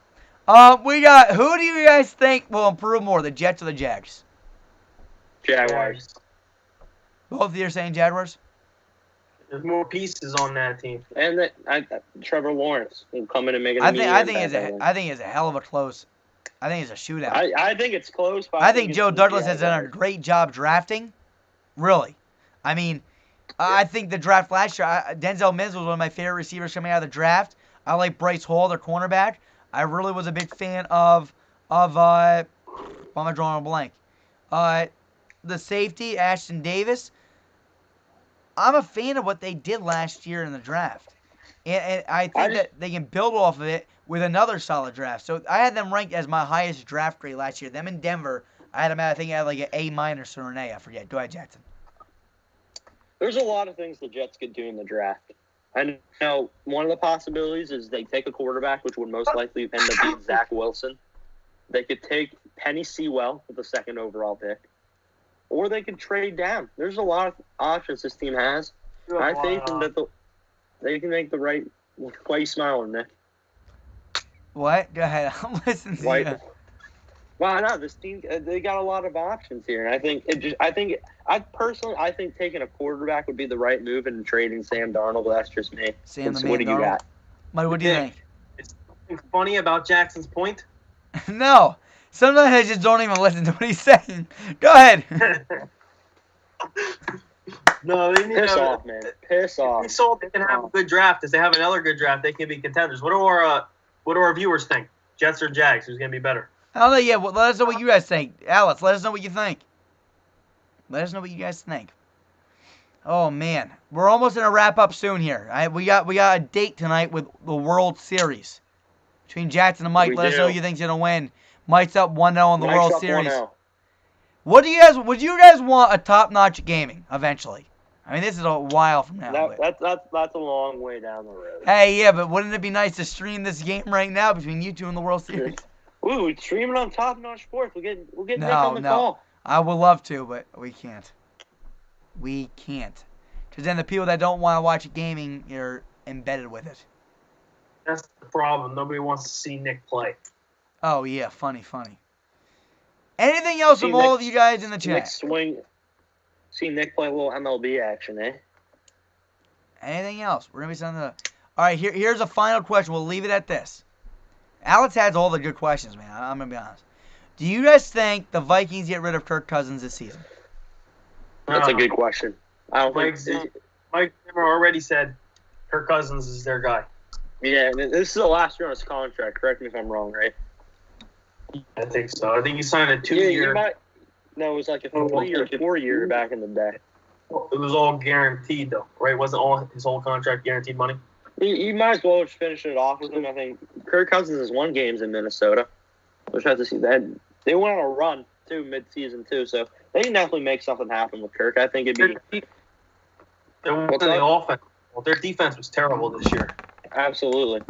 We got, who do you guys think will improve more, the Jets or the Jags? Jaguars. Both of you are saying Jaguars? There's more pieces on that team. And Trevor Lawrence will come in and make it. I think it's a hell of a close. I think it's a shootout. I think it's close. But I think Joe Douglas has done a great job drafting. Really. I mean, I think the draft last year, Denzel Mims was one of my favorite receivers coming out of the draft. I like Bryce Hall, their cornerback. I really was a big fan of why am I drawing a blank? The safety, Ashton Davis. I'm a fan of what they did last year in the draft. And I think that they can build off of it with another solid draft. So I had them ranked as my highest draft grade last year. Them in Denver, I had them at, I think I had like an A- or an A. I forget. Go ahead, Jackson. There's a lot of things the Jets could do in the draft. I know one of the possibilities is they take a quarterback, which would most likely end up being Zach Wilson. They could take Penny Sewell with the second overall pick. Or they could trade down. There's a lot of options this team has. I think that they can make the right. Why are you smiling, Nick? What? Go ahead. I'm listening to you. Well, no, this team they got a lot of options here, and I think I think taking a quarterback would be the right move and trading Sam Darnold. But that's just me. What do you got? Mike, what do you think? It's something funny about Jackson's point. No. Sometimes I just don't even listen to what he's saying. Go ahead. No, they need Piss off, man. Piss off. They saw they can have a good draft. If they have another good draft, they can be contenders. What do our viewers think? Jets or Jags? Who's going to be better? I don't know yet. Well, let us know what you guys think. Alex, let us know what you think. Let us know what you guys think. Oh, man. We're almost going to wrap up soon here. We got a date tonight with the World Series. Between Jackson and Mike, let us know who you think's going to win. Mike's up 1-0 in the World Series. 1-0. Would you guys want a top-notch gaming eventually? I mean, this is a while from now. That's a long way down the road. Hey, yeah, but wouldn't it be nice to stream this game right now between you two and the World Series? Ooh, we stream it on Top Notch Sports. We'll get Nick on the call. I would love to, but we can't. We can't. Because then the people that don't want to watch gaming are embedded with it. That's the problem. Nobody wants to see Nick play. Oh, yeah. Funny. Anything else from all of you guys in the chat? See Nick play a little MLB action, eh? Anything else? We're going to be sending All right, here's a final question. We'll leave it at this. Alex has all the good questions, man. I'm going to be honest. Do you guys think the Vikings get rid of Kirk Cousins this season? That's a good question. I don't Mike Zimmer already said Kirk Cousins is their guy. Yeah, and this is the last year on his contract. Correct me if I'm wrong, right? I think so. I think he signed a Yeah, 2-year. No, it was like a 3 or 4-year back in the day. It was all guaranteed, though, right? Wasn't all his whole contract guaranteed money? You might as well just finish it off with him. I think Kirk Cousins has won games in Minnesota. We'll have to see that. They went on a run, too, mid-season, too, so they can definitely make something happen with Kirk. I think it'd be... They went to the offense. Well, their defense was terrible this year. Absolutely.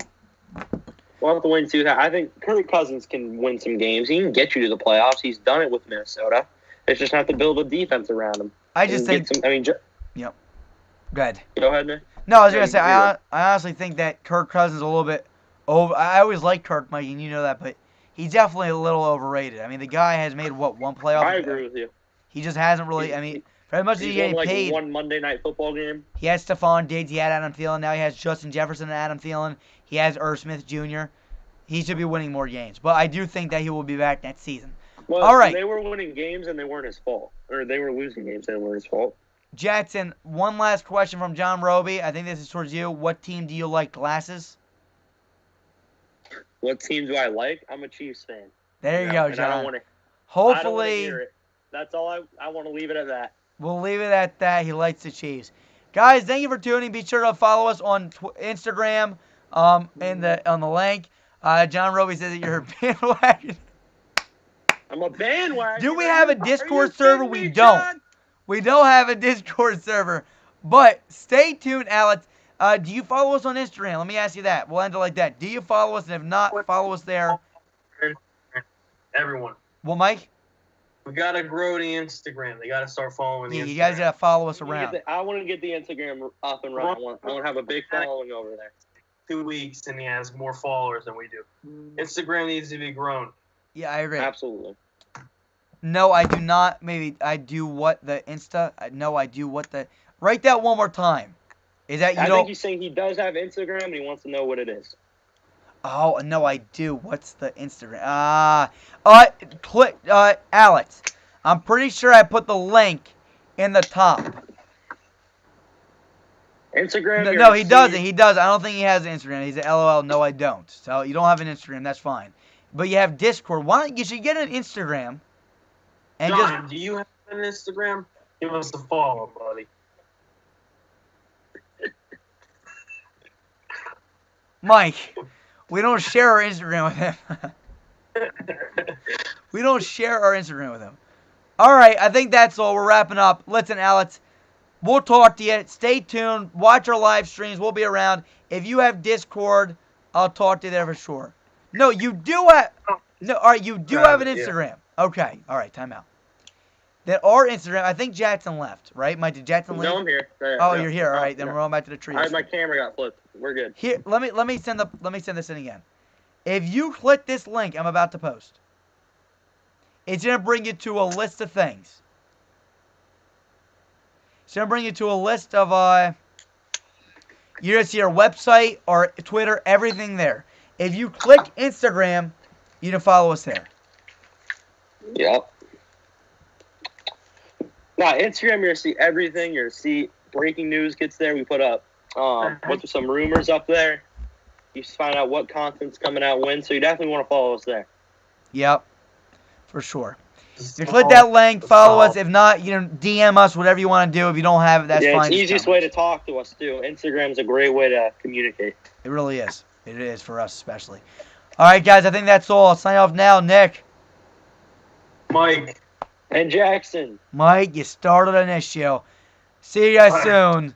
We'll have to win, too. I think Kirk Cousins can win some games. He can get you to the playoffs. He's done it with Minnesota. They just have to build a defense around him. I just think. Yep. Go ahead. Go ahead, Nick. No, I was gonna say I honestly think that Kirk Cousins is a little bit over. I always like Kirk, Mike, and you know that, but he's definitely a little overrated. I mean, the guy has made one playoff. I agree with you. He just hasn't really. I mean, for as much as he's getting paid, one Monday Night Football game. He has Stephon Diggs. He had Adam Thielen. Now he has Justin Jefferson and Adam Thielen. He has Irv Smith Jr. He should be winning more games, but I do think that he will be back next season. Well, all right. They were winning games and they weren't his fault, or they were losing games and they weren't his fault. Jackson, one last question from John Roby. I think this is towards you. What team do you like glasses? What team do I like? I'm a Chiefs fan. There you go, John. I don't want to. Hopefully, I don't want to hear it. That's all. I want to leave it at that. We'll leave it at that. He likes the Chiefs. Guys, thank you for tuning. Be sure to follow us on Instagram. On the link. John Roby says that you're a bandwagon. I'm a bandwagon. Do we have a Discord server? We don't. We don't have a Discord server. But stay tuned, Alex. Do you follow us on Instagram? Let me ask you that. We'll end it like that. Do you follow us? And if not, follow us there. Everyone. Well, Mike? We got to grow the Instagram. They got to start following the Instagram. You guys got to follow us around. I want to get the Instagram up and running. I want to have a big following over there. 2 weeks, and he has more followers than we do. Instagram needs to be grown. Yeah, I agree. Absolutely. No, I do not. Maybe I do what the Insta. No, I do what the. Write that one more time. Is that you don't? I think he's saying he does have Instagram and he wants to know what it is. Oh no, I do. What's the Instagram? Click, Alex. I'm pretty sure I put the link in the top. Instagram. No, he doesn't. He does. I don't think he has an Instagram. He's a LOL. No, I don't. So you don't have an Instagram. That's fine. But you have Discord. Why don't you should get an Instagram? And John, do you have an Instagram? Give us a follow, buddy. Mike, we don't share our Instagram with him. We don't share our Instagram with him. All right, I think that's all. We're wrapping up. Listen, Alex, we'll talk to you. Stay tuned. Watch our live streams. We'll be around. If you have Discord, I'll talk to you there for sure. No, you do have. No, all right, you do have an Instagram. Yeah. Okay, all right, time out. That our Instagram, I think Jackson left, right? Mike, did Jackson leave? No, I'm here. You're here. All right, then we're going back to the tree. My camera got flipped. We're good. Here, let me send this in again. If you click this link I'm about to post, it's gonna bring you to a list of things. It's gonna bring you to a list of you're gonna see our website, our Twitter, everything there. If you click Instagram, you can follow us there. Yep. Now, Instagram, you're going to see everything. You're going to see breaking news gets there. We put up some rumors up there. You find out what content's coming out when. So you definitely want to follow us there. Yep. For sure. If you click that link, follow us. If not, DM us, whatever you want to do. If you don't have it, that's fine. Yeah, it's the easiest way to talk to us, too. Instagram's a great way to communicate. It really is. It is for us especially. All right, guys, I think that's all. I'll sign off now. Nick. Mike. And Jackson. Mike, you started an issue. See you guys soon.